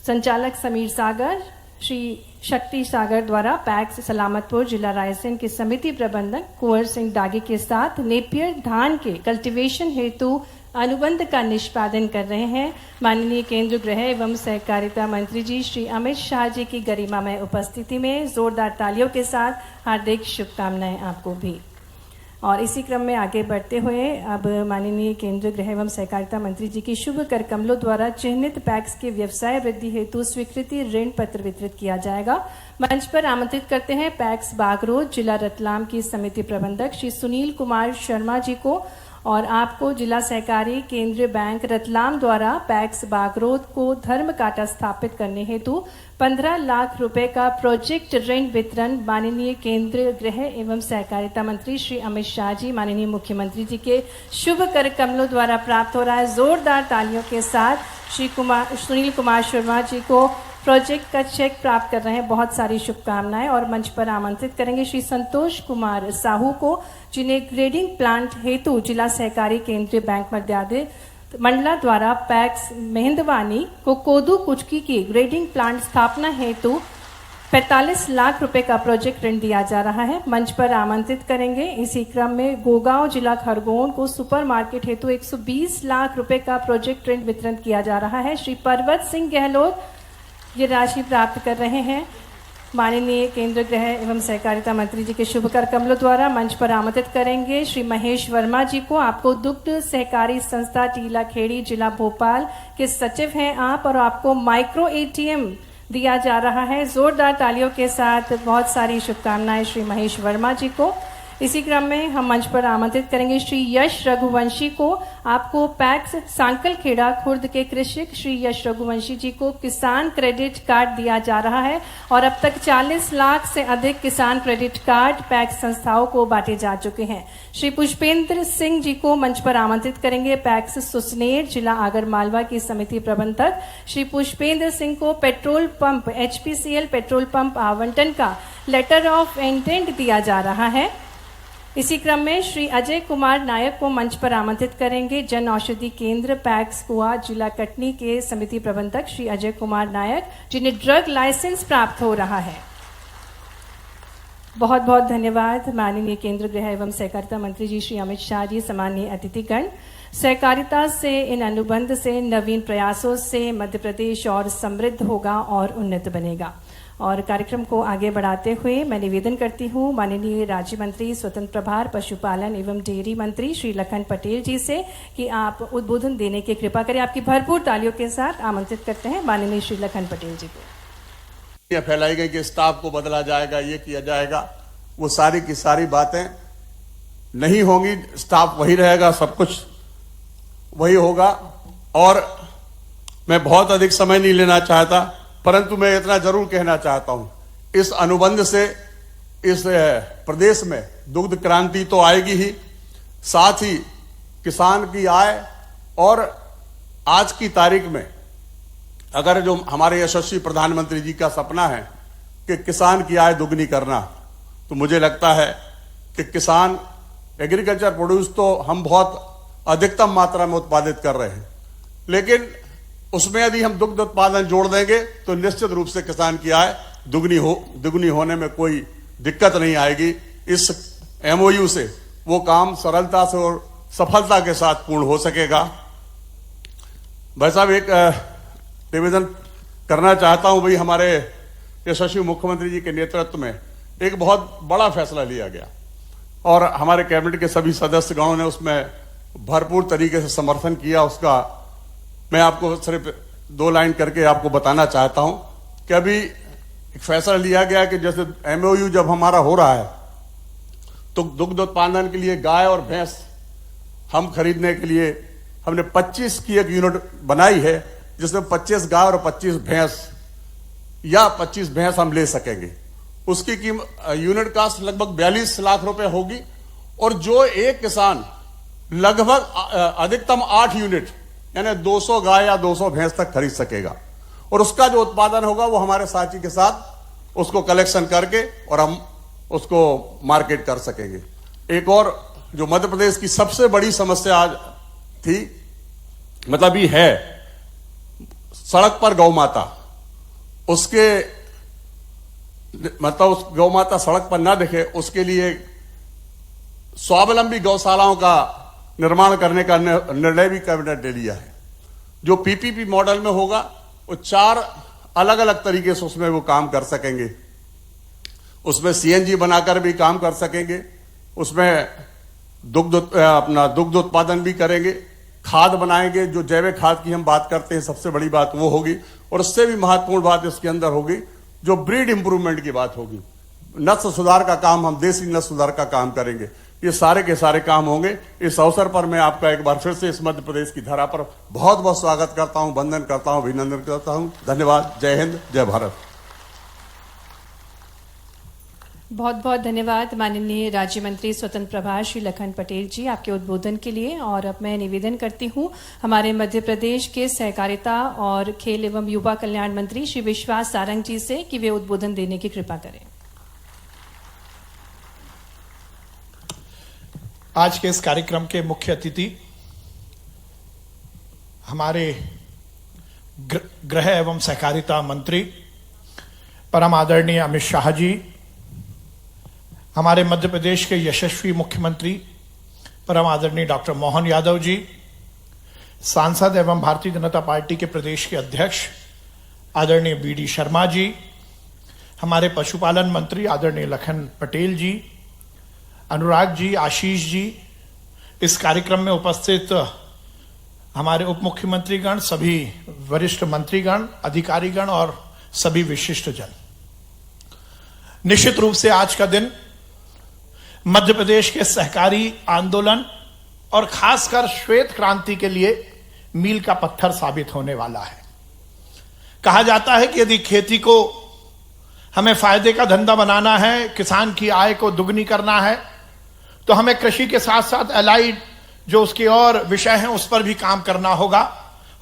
संचालक समीर सागर, श्री शक्ति सागर द्वारा पैक्स सलामतपुर जिला रायसेन के समिति प्रबंधक कुंवर सिंह दागी के साथ नेपियर धान के कल्टीवेशन हेतु अनुबंध का निष्पादन कर रहे हैं। माननीय केंद्रीय गृह एवं सहकारिता मंत्री जी श्री अमित शाह जी की गरिमामय उपस्थिति में जोरदार तालियों के साथ हार्दिक शुभकामनाएं आपको भी। और इसी क्रम में आगे बढ़ते हुए अब माननीय केंद्रीय गृह एवं सहकारिता मंत्री जी की शुभ कर कमलों द्वारा चिन्हित पैक्स के व्यवसाय वृद्धि हेतु स्वीकृति ऋण पत्र वितरित किया जाएगा। मंच पर आमंत्रित करते हैं पैक्स बागरोड जिला रतलाम की समिति प्रबंधक श्री सुनील कुमार शर्मा जी को और आपको जिला सहकारी केंद्रीय बैंक रतलाम द्वारा पैक्स बागरोड को धर्म कांटा स्थापित करने हेतु 15 लाख रुपए का प्रोजेक्ट ऋण वितरण माननीय केंद्रीय गृह एवं सहकारिता मंत्री श्री अमित शाह जी, माननीय मुख्यमंत्री जी के शुभ कर कमलों द्वारा प्राप्त हो रहा है। जोरदार तालियों के साथ श्री सुनील कुमार शर्मा जी को प्रोजेक्ट का चेक प्राप्त कर रहे हैं। बहुत सारी शुभकामनाएं। और मंच पर आमंत्रित करेंगे श्री संतोष कुमार साहू को, जिन्हें ग्रेडिंग प्लांट हेतु जिला सहकारी केंद्रीय बैंक मंडला द्वारा पैक्स मेहंदवानी को कोदू कुचकी की ग्रेडिंग प्लांट स्थापना हेतु 45 लाख रुपए का प्रोजेक्ट ऋण दिया जा रहा है। मंच पर आमंत्रित करेंगे। इसी क्रम में गोगांव जिला खरगोन को सुपर मार्केट हेतु 120 लाख रुपए का प्रोजेक्ट ऋण वितरण किया जा रहा है। श्री पर्वत सिंह गहलोत ये राशि प्राप्त कर रहे हैं। माननीय केंद्रीय गृह एवं सहकारिता मंत्री जी के शुभ कर कमलों द्वारा मंच पर आमंत्रित करेंगे श्री महेश वर्मा जी को। आपको दुग्ध सहकारी संस्था टीला खेड़ी जिला भोपाल के सचिव हैं आप, और आपको माइक्रो ATM दिया जा रहा है। जोरदार तालियों के साथ बहुत सारी शुभकामनाएं श्री महेश वर्मा जी को। इसी क्रम में हम मंच पर आमंत्रित करेंगे श्री यश रघुवंशी को। आपको पैक्स सांकल खेड़ा खुर्द के कृषक श्री यश रघुवंशी जी को किसान क्रेडिट कार्ड दिया जा रहा है और अब तक 40 लाख से अधिक किसान क्रेडिट कार्ड पैक्स संस्थाओं को बांटे जा चुके हैं। श्री पुष्पेंद्र सिंह जी को मंच पर आमंत्रित करेंगे। पैक्स सुसनेर जिला आगर मालवा की समिति प्रबंधक श्री पुष्पेंद्र सिंह को petrol pump HPCL petrol pump आवंटन का लेटर ऑफ इंटेंट दिया जा रहा है। इसी क्रम में श्री अजय कुमार नायक को मंच पर आमंत्रित करेंगे। जन औषधि केंद्र पैक्स कुआ जिला कटनी के समिति प्रबंधक श्री अजय कुमार नायक, जिन्हें ड्रग लाइसेंस प्राप्त हो रहा है। बहुत बहुत धन्यवाद माननीय केंद्रीय गृह एवं सहकारिता मंत्री जी श्री अमित शाह जी, सम्मानीय अतिथिगण। सहकारिता से, इन अनुबंध से, नवीन प्रयासों से मध्य प्रदेश और समृद्ध होगा और उन्नत बनेगा। और कार्यक्रम को आगे बढ़ाते हुए मैं निवेदन करती हूँ माननीय राज्य मंत्री स्वतंत्र प्रभार पशुपालन एवं डेयरी मंत्री श्री लखन पटेल जी से कि आप उद्बोधन देने की कृपा करें। आपकी भरपूर तालियों के साथ आमंत्रित करते हैं माननीय श्री लखन पटेल जी को। फैलाई गई कि स्टाफ को बदला जाएगा, ये किया जाएगा, वो सारी की सारी बातें नहीं होंगी। स्टाफ वही रहेगा, सब कुछ वही होगा। और मैं बहुत अधिक समय नहीं लेना चाहता, परंतु मैं इतना जरूर कहना चाहता हूं, इस अनुबंध से इस प्रदेश में दुग्ध क्रांति तो आएगी ही, साथ ही किसान की आय, और आज की तारीख में अगर जो हमारे यशस्वी प्रधानमंत्री जी का सपना है कि किसान की आय दुगनी करना, तो मुझे लगता है कि किसान एग्रीकल्चर प्रोड्यूस तो हम बहुत अधिकतम मात्रा में उत्पादित कर रहे हैं, लेकिन उसमें यदि हम दुग्ध उत्पादन जोड़ देंगे तो निश्चित रूप से किसान की आय दुगनी होने में कोई दिक्कत नहीं आएगी। इस MOU से वो काम सरलता से और सफलता के साथ पूर्ण हो सकेगा। भाई साहब, एक निवेदन करना चाहता हूं। भाई, हमारे यशस्वी मुख्यमंत्री जी के नेतृत्व में एक बहुत बड़ा फैसला लिया गया और हमारे कैबिनेट के सभी सदस्यगणों ने उसमें भरपूर तरीके से समर्थन किया। उसका मैं आपको सिर्फ 2 लाइन करके आपको बताना चाहता हूं कि अभी एक फैसला लिया गया कि जैसे MOU जब हमारा हो रहा है तो दुग्ध उत्पादन के लिए गाय और भैंस हम खरीदने के लिए हमने 25 की एक यूनिट बनाई है, जिसमें 25 गाय और 25 भैंस या 25 भैंस हम ले सकेंगे। उसकी यूनिट कास्ट लगभग 42 लाख रुपए होगी और जो एक किसान लगभग अधिकतम 8 यूनिट यानी 200 गाय या 200 भैंस तक खरीद सकेगा। और उसका जो उत्पादन होगा वो हमारे साथी के साथ उसको कलेक्शन करके और हम उसको मार्केट कर सकेंगे। एक और जो मध्य प्रदेश की सबसे बड़ी समस्या आज थी, मतलब ये है, सड़क पर गौ माता, उसके मतलब उस गौ माता सड़क पर ना दिखे, उसके लिए स्वावलंबी गौशालाओं का निर्माण करने का निर्णय भी कैबिनेट ने लिया है। जो पीपीपी मॉडल में होगा वो 4 अलग अलग तरीके से उसमें वो काम कर सकेंगे। उसमें सीएनजी बनाकर भी काम कर सकेंगे, उसमें दुग्ध उत्पादन भी करेंगे, खाद बनाएंगे, जो जैविक खाद की हम बात करते हैं सबसे बड़ी बात वो होगी, और उससे भी महत्वपूर्ण बात इसके अंदर होगी जो ब्रीड इंप्रूवमेंट की बात होगी। नस्ल सुधार का काम, हम देसी नस्ल सुधार का काम करेंगे। ये सारे के सारे काम होंगे। इस अवसर पर मैं आपका एक बार फिर से इस मध्य प्रदेश की धरा पर बहुत बहुत स्वागत करता हूं, वंदन करता हूं, अभिनंदन करता हूं। धन्यवाद। जय हिंद, जय भारत। बहुत बहुत धन्यवाद माननीय राज्य मंत्री स्वतंत्र प्रभार श्री लखन पटेल जी आपके उद्बोधन के लिए। और अब मैं निवेदन करती हूं हमारे मध्य प्रदेश के सहकारिता और खेल एवं युवा कल्याण मंत्री श्री विश्वास सारंग जी से कि वे उद्बोधन देने की कृपा करें। आज के इस कार्यक्रम के मुख्य अतिथि हमारे गृह एवं सहकारिता मंत्री परम आदरणीय अमित शाह जी, हमारे मध्य प्रदेश के यशस्वी मुख्यमंत्री परम आदरणीय डॉक्टर मोहन यादव जी, सांसद एवं भारतीय जनता पार्टी के प्रदेश के अध्यक्ष आदरणीय बीडी शर्मा जी, हमारे पशुपालन मंत्री आदरणीय लखन पटेल जी, अनुराग जी, आशीष जी, इस कार्यक्रम में उपस्थित हमारे उप मुख्यमंत्रीगण, सभी वरिष्ठ मंत्रीगण, अधिकारीगण और सभी विशिष्ट जन। निश्चित रूप से आज का दिन मध्य प्रदेश के सहकारी आंदोलन और खासकर श्वेत क्रांति के लिए मील का पत्थर साबित होने वाला है। कहा जाता है कि यदि खेती को हमें फायदे का धंधा बनाना है, किसान की आय को दुगनी करना है, तो हमें कृषि के साथ साथ एलाइड जो उसके और विषय हैं उस पर भी काम करना होगा।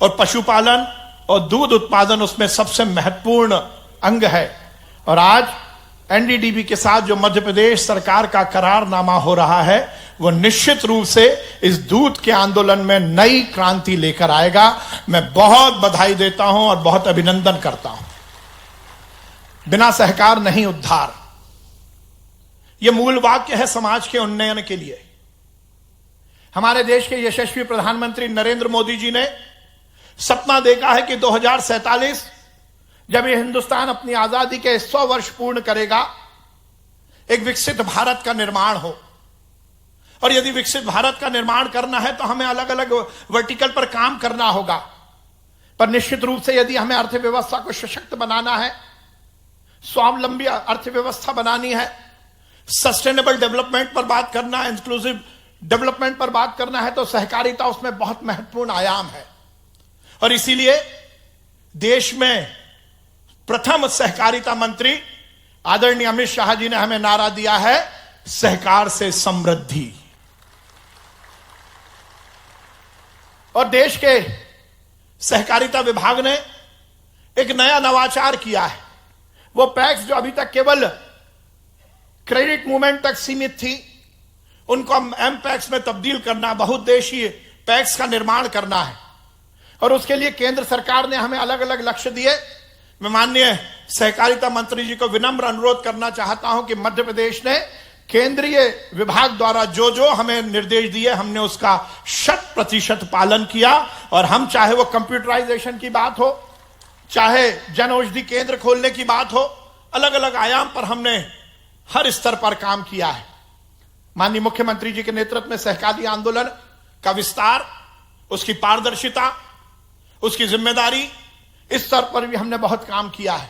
और पशुपालन और दूध उत्पादन उसमें सबसे महत्वपूर्ण अंग है। और आज एनडीडीबी के साथ जो मध्य प्रदेश सरकार का करारनामा हो रहा है वो निश्चित रूप से इस दूध के आंदोलन में नई क्रांति लेकर आएगा। मैं बहुत बधाई देता हूं और बहुत अभिनंदन करता हूं। बिना सहकार नहीं उद्धार, यह मूल वाक्य है समाज के उन्नयन के लिए। हमारे देश के यशस्वी प्रधानमंत्री नरेंद्र मोदी जी ने सपना देखा है कि 2047 जब ये हिंदुस्तान अपनी आजादी के 100 वर्ष पूर्ण करेगा, एक विकसित भारत का निर्माण हो। और यदि विकसित भारत का निर्माण करना है तो हमें अलग अलग वर्टिकल पर काम करना होगा। पर निश्चित रूप से यदि हमें अर्थव्यवस्था को सशक्त बनाना है, स्वावलंबी अर्थव्यवस्था बनानी है, सस्टेनेबल डेवलपमेंट पर बात करना है, इंक्लूसिव डेवलपमेंट पर बात करना है, तो सहकारिता उसमें बहुत महत्वपूर्ण आयाम है। और इसीलिए देश में प्रथम सहकारिता मंत्री आदरणीय अमित शाह जी ने हमें नारा दिया है, सहकार से समृद्धि। और देश के सहकारिता विभाग ने एक नया नवाचार किया है। वो पैक्स जो अभी तक केवल क्रेडिट मूवमेंट तक सीमित थी, उनको एम पैक्स में तब्दील करना, बहुउद्देशीय पैक्स का निर्माण करना है। और उसके लिए केंद्र सरकार ने हमें अलग अलग लक्ष्य दिए। मैं माननीय सहकारिता मंत्री जी को विनम्र अनुरोध करना चाहता हूं कि मध्य प्रदेश ने केंद्रीय विभाग द्वारा जो जो हमें निर्देश दिए, हमने उसका 100% पालन किया। और हम चाहे वो कंप्यूटराइजेशन की बात हो, चाहे जन औषधि केंद्र खोलने की बात हो, अलग अलग आयाम पर हमने हर स्तर पर काम किया है। माननीय मुख्यमंत्री जी के नेतृत्व में सहकारी आंदोलन का विस्तार, उसकी पारदर्शिता, उसकी जिम्मेदारी, इस स्तर पर भी हमने बहुत काम किया है।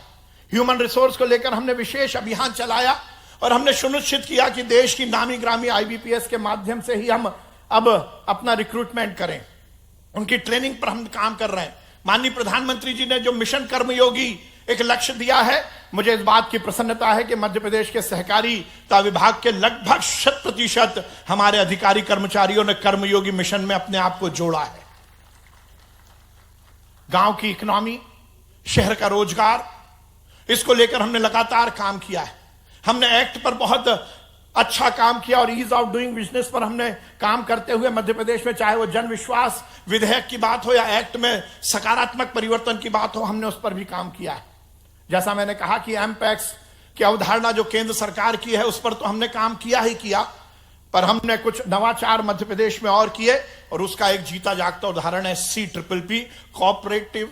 ह्यूमन रिसोर्स को लेकर हमने विशेष अभियान चलाया और हमने सुनिश्चित किया कि देश की नामी ग्रामी आईबीपीएस के माध्यम से ही हम अब अपना रिक्रूटमेंट करें। उनकी ट्रेनिंग पर हम काम कर रहे हैं। माननीय प्रधानमंत्री जी ने जो मिशन कर्मयोगी एक लक्ष्य दिया है, मुझे इस बात की प्रसन्नता है कि मध्य प्रदेश के सहकारिता विभाग के लगभग 100% हमारे अधिकारी कर्मचारियों ने कर्मयोगी मिशन में अपने आप को जोड़ा है। गांव की इकोनॉमी, शहर का रोजगार, इसको लेकर हमने लगातार काम किया है। हमने एक्ट पर बहुत अच्छा काम किया और ईज ऑफ डूइंग बिजनेस पर हमने काम करते हुए मध्य प्रदेश में, चाहे वो जन विश्वास विधेयक की बात हो या एक्ट में सकारात्मक परिवर्तन की बात हो, हमने उस पर भी काम किया है। जैसा मैंने कहा कि एमपैक्स की अवधारणा जो केंद्र सरकार की है उस पर तो हमने काम किया ही किया, पर हमने कुछ नवाचार मध्य प्रदेश में और किए और उसका एक जीता जागता उदाहरण है CPPP, cooperative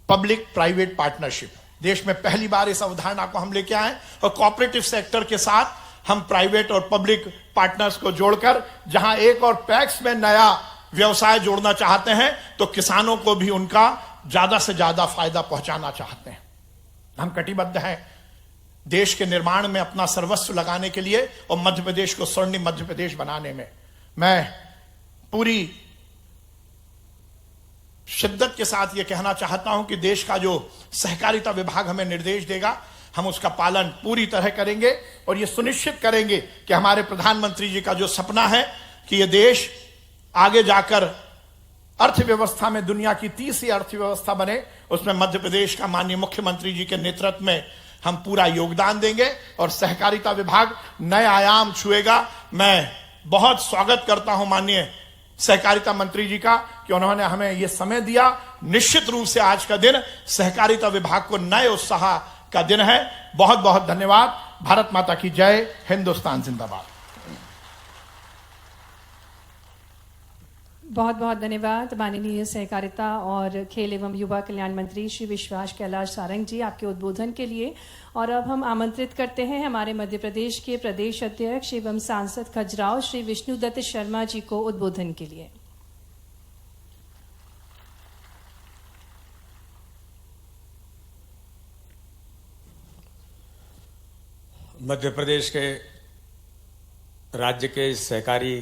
public private partnership. देश में पहली बार इस अवधारणा को हम लेके आए और कोऑपरेटिव सेक्टर के साथ हम प्राइवेट और पब्लिक पार्टनर्स को जोड़कर जहां एक और पैक्स में नया व्यवसाय जोड़ना चाहते हैं तो किसानों को भी उनका ज्यादा से ज्यादा फायदा पहुंचाना चाहते हैं। हम कटिबद्ध हैं देश के निर्माण में अपना सर्वस्व लगाने के लिए और मध्य प्रदेश को स्वर्णिम मध्य प्रदेश बनाने में। मैं पूरी शिद्दत के साथ यह कहना चाहता हूं कि देश का जो सहकारिता विभाग हमें निर्देश देगा हम उसका पालन पूरी तरह करेंगे और यह सुनिश्चित करेंगे कि हमारे प्रधानमंत्री जी का जो सपना है कि यह देश आगे जाकर अर्थव्यवस्था में दुनिया की तीसरी अर्थव्यवस्था बने, उसमें मध्य प्रदेश का माननीय मुख्यमंत्री जी के नेतृत्व में हम पूरा योगदान देंगे और सहकारिता विभाग नए आयाम छुएगा। मैं बहुत स्वागत करता हूं माननीय सहकारिता मंत्री जी का कि उन्होंने हमें यह समय दिया। निश्चित रूप से आज का दिन सहकारिता विभाग को नए उत्साह का दिन है। बहुत बहुत धन्यवाद। भारत माता की जय। हिंदुस्तान जिंदाबाद। बहुत बहुत धन्यवाद माननीय सहकारिता और खेल एवं युवा कल्याण मंत्री श्री विश्वास कैलाश सारंग जी आपके उद्बोधन के लिए। और अब हम आमंत्रित करते हैं हमारे मध्य प्रदेश के प्रदेश अध्यक्ष एवं सांसद खजुराहो श्री विष्णुदत्त शर्मा जी को उद्बोधन के लिए। मध्य प्रदेश के राज्य के सहकारी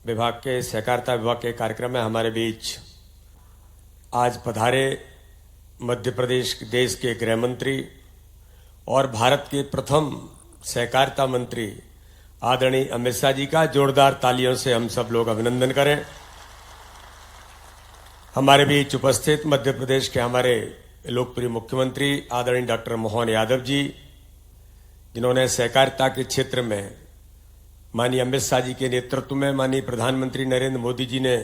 विभाग के सहकारिता विभाग के कार्यक्रम में हमारे बीच आज पधारे मध्य प्रदेश देश के गृह मंत्री और भारत के प्रथम सहकारिता मंत्री आदरणीय अमित शाह जी का जोरदार तालियों से हम सब लोग अभिनंदन करें। हमारे बीच उपस्थित मध्य प्रदेश के हमारे लोकप्रिय मुख्यमंत्री आदरणीय डॉक्टर मोहन यादव जी, जिन्होंने सहकारिता के क्षेत्र में माननीय अमित शाह जी के नेतृत्व में माननीय प्रधानमंत्री नरेंद्र मोदी जी ने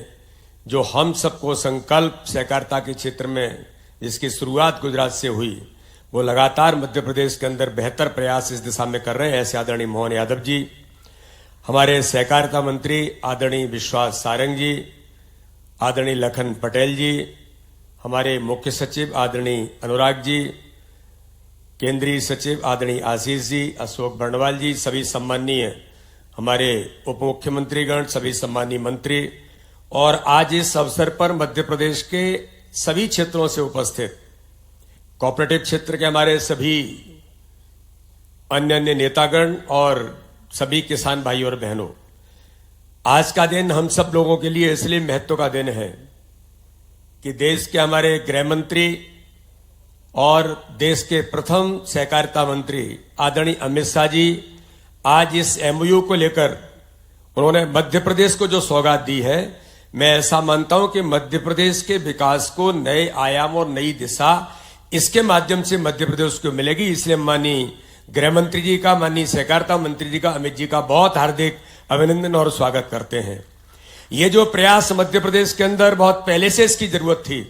जो हम सबको संकल्प सहकारिता के क्षेत्र में जिसकी शुरुआत गुजरात से हुई, वो लगातार मध्य प्रदेश के अंदर बेहतर प्रयास इस दिशा में कर रहे हैं। ऐसे आदरणीय मोहन यादव जी, हमारे सहकारिता मंत्री आदरणीय विश्वास सारंग जी, आदरणीय लखन पटेल जी, हमारे मुख्य सचिव आदरणीय अनुराग जी, केंद्रीय सचिव आदरणीय आशीष जी, अशोक बर्णवाल जी, सभी सम्माननीय हमारे उप मुख्यमंत्रीगण, सभी सम्मानीय मंत्री और आज इस अवसर पर मध्य प्रदेश के सभी क्षेत्रों से उपस्थित कोऑपरेटिव क्षेत्र के हमारे सभी अन्य नेतागण और सभी किसान भाई और बहनों, आज का दिन हम सब लोगों के लिए इसलिए महत्व का दिन है कि देश के हमारे गृह मंत्री और देश के प्रथम सहकारिता मंत्री आदरणीय अमित शाह जी आज इस MOU को लेकर उन्होंने मध्य प्रदेश को जो सौगात दी है, मैं ऐसा मानता हूं कि मध्य प्रदेश के विकास को नए आयाम और नई दिशा इसके माध्यम से मध्य प्रदेश को मिलेगी। इसलिए माननीय गृह मंत्री जी का, माननीय सहकारिता मंत्री जी का, अमित जी का बहुत हार्दिक अभिनंदन और स्वागत करते हैं। ये जो प्रयास मध्य प्रदेश के अंदर बहुत पहले से इसकी जरूरत थी,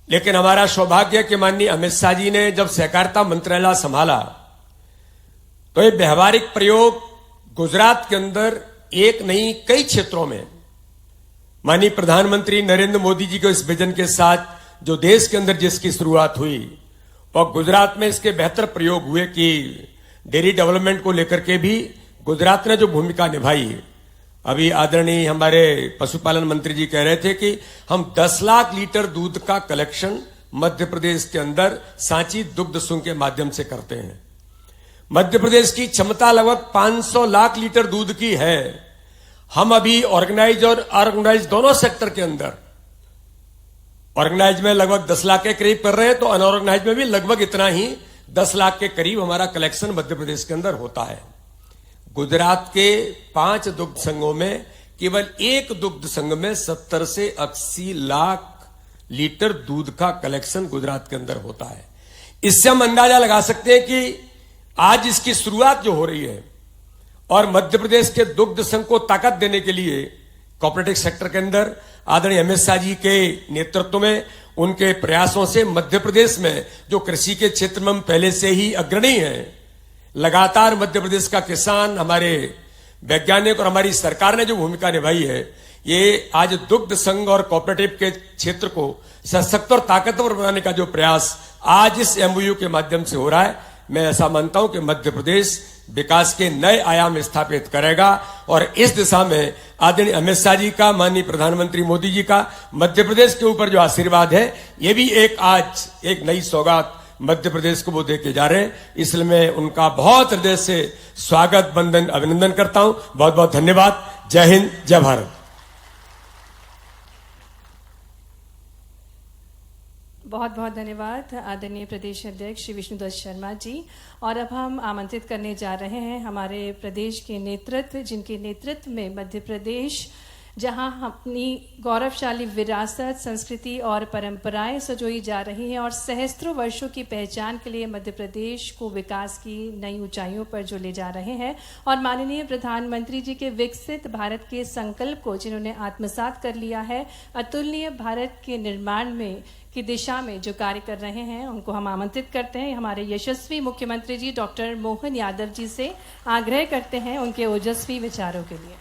लेकिन हमारा सौभाग्य कि माननीय अमित शाह जी ने जब सहकारिता मंत्रालय संभाला तो ये व्यवहारिक प्रयोग गुजरात के अंदर एक नहीं कई क्षेत्रों में माननीय प्रधानमंत्री नरेंद्र मोदी जी के इस विजन के साथ जो देश के अंदर जिसकी शुरुआत हुई और गुजरात में इसके बेहतर प्रयोग हुए कि डेयरी डेवलपमेंट को लेकर के भी गुजरात ने जो भूमिका निभाई। अभी आदरणीय हमारे पशुपालन मंत्री जी कह रहे थे कि हम 10 लाख लीटर दूध का कलेक्शन मध्य प्रदेश के अंदर सांची दुग्ध संघ के माध्यम से करते हैं। मध्य प्रदेश की क्षमता लगभग 500 लाख लीटर दूध की है। हम अभी ऑर्गेनाइज और अनऑर्गेनाइज दोनों सेक्टर के अंदर, ऑर्गेनाइज में लगभग 10 लाख के करीब कर रहे हैं, तो अनऑर्गेनाइज में भी लगभग इतना ही 10 लाख के करीब हमारा कलेक्शन मध्य प्रदेश के अंदर होता है। गुजरात के 5 दुग्ध संघों में केवल एक दुग्ध संघ में 70 से 80 लाख लीटर दूध का कलेक्शन गुजरात के अंदर होता है। इससे हम अंदाजा लगा सकते हैं कि आज इसकी शुरुआत जो हो रही है और मध्य प्रदेश के दुग्ध संघ को ताकत देने के लिए कोऑपरेटिव सेक्टर के अंदर आदरणीय अमित शाह जी के नेतृत्व में, उनके प्रयासों से मध्य प्रदेश में जो कृषि के क्षेत्र में हम पहले से ही अग्रणी हैं, लगातार मध्य प्रदेश का किसान, हमारे वैज्ञानिक और हमारी सरकार ने जो भूमिका निभाई है, ये आज दुग्ध संघ और कोऑपरेटिव के क्षेत्र को सशक्त और ताकतवर बनाने का जो प्रयास आज इस एमओयू के माध्यम से हो रहा है, मैं ऐसा मानता हूं कि मध्य प्रदेश विकास के नए आयाम स्थापित करेगा और इस दिशा में आदरणीय अमित शाह जी का, माननीय प्रधानमंत्री मोदी जी का मध्य प्रदेश के ऊपर जो आशीर्वाद है, ये भी आज एक नई सौगात मध्य प्रदेश को वो दे के जा रहे हैं। इसलिए मैं उनका बहुत हृदय से स्वागत, वंदन, अभिनंदन करता हूं। बहुत बहुत धन्यवाद। जय हिंद, जय भारत। बहुत बहुत धन्यवाद आदरणीय प्रदेश अध्यक्ष श्री विष्णुदत्त शर्मा जी। और अब हम आमंत्रित करने जा रहे हैं हमारे प्रदेश के नेतृत्व, जिनके नेतृत्व में मध्य प्रदेश जहां अपनी गौरवशाली विरासत, संस्कृति और परंपराएं सजोई जा रही हैं और सहस्त्रों वर्षों की पहचान के लिए मध्य प्रदेश को विकास की नई ऊंचाइयों पर जो ले जा रहे हैं, और माननीय प्रधानमंत्री जी के विकसित भारत के संकल्प को जिन्होंने आत्मसात कर लिया है, अतुलनीय भारत के निर्माण में की दिशा में जो कार्य कर रहे हैं, उनको हम आमंत्रित करते हैं। हमारे यशस्वी मुख्यमंत्री जी डॉक्टर मोहन यादव जी से आग्रह करते हैं उनके ओजस्वी विचारों के लिए।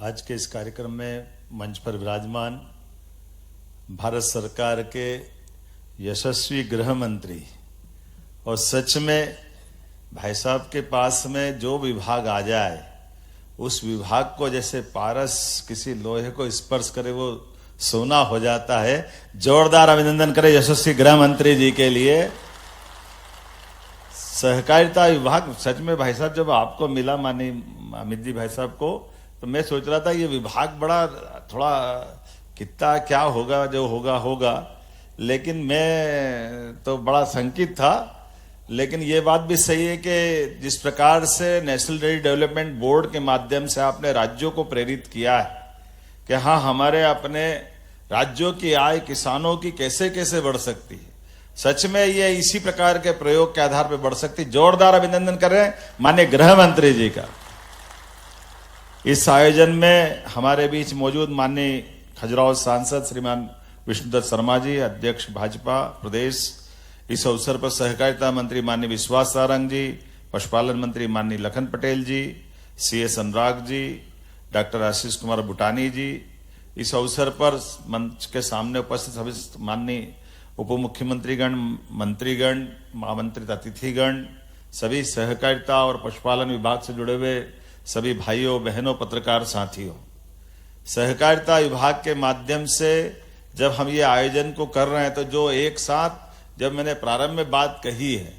आज के इस कार्यक्रम में मंच पर विराजमान भारत सरकार के यशस्वी गृह मंत्री, और सच में भाई साहब के पास में जो विभाग आ जाए उस विभाग को जैसे पारस किसी लोहे को स्पर्श करे वो सोना हो जाता है। जोरदार अभिनंदन करें यशस्वी गृह मंत्री जी के लिए। सहकारिता विभाग, सच में भाई साहब जब आपको मिला माननीय अमित जी भाई साहब को, तो मैं सोच रहा था ये विभाग बड़ा थोड़ा कितना क्या होगा, जो होगा होगा, लेकिन मैं तो बड़ा शंकित था। लेकिन ये बात भी सही है कि जिस प्रकार से नेशनल डेयरी डेवलपमेंट बोर्ड के माध्यम से आपने राज्यों को प्रेरित किया है कि हाँ, हमारे अपने राज्यों की आय किसानों की कैसे कैसे बढ़ सकती है, सच में ये इसी प्रकार के प्रयोग के आधार पर बढ़ सकती। जोरदार अभिनंदन करें माननीय गृह मंत्री जी का। इस आयोजन में हमारे बीच मौजूद माननीय खजुराहो सांसद श्रीमान विष्णुदत्त शर्मा जी, अध्यक्ष भाजपा प्रदेश, इस अवसर पर सहकारिता मंत्री माननीय विश्वास सारंग जी, पशुपालन मंत्री माननीय लखन पटेल जी, सीएस अनुराग जी, डॉक्टर आशीष कुमार बुटानी जी, इस अवसर पर मंच के सामने उपस्थित सभी माननीय उप मुख्यमंत्रीगण, मंत्रीगण, आमंत्रित अतिथिगण, सभी सहकारिता और पशुपालन विभाग से जुड़े हुए सभी भाइयों बहनों, पत्रकार साथियों, सहकारिता विभाग के माध्यम से जब हम ये आयोजन को कर रहे हैं तो जो एक साथ जब मैंने प्रारंभ में बात कही है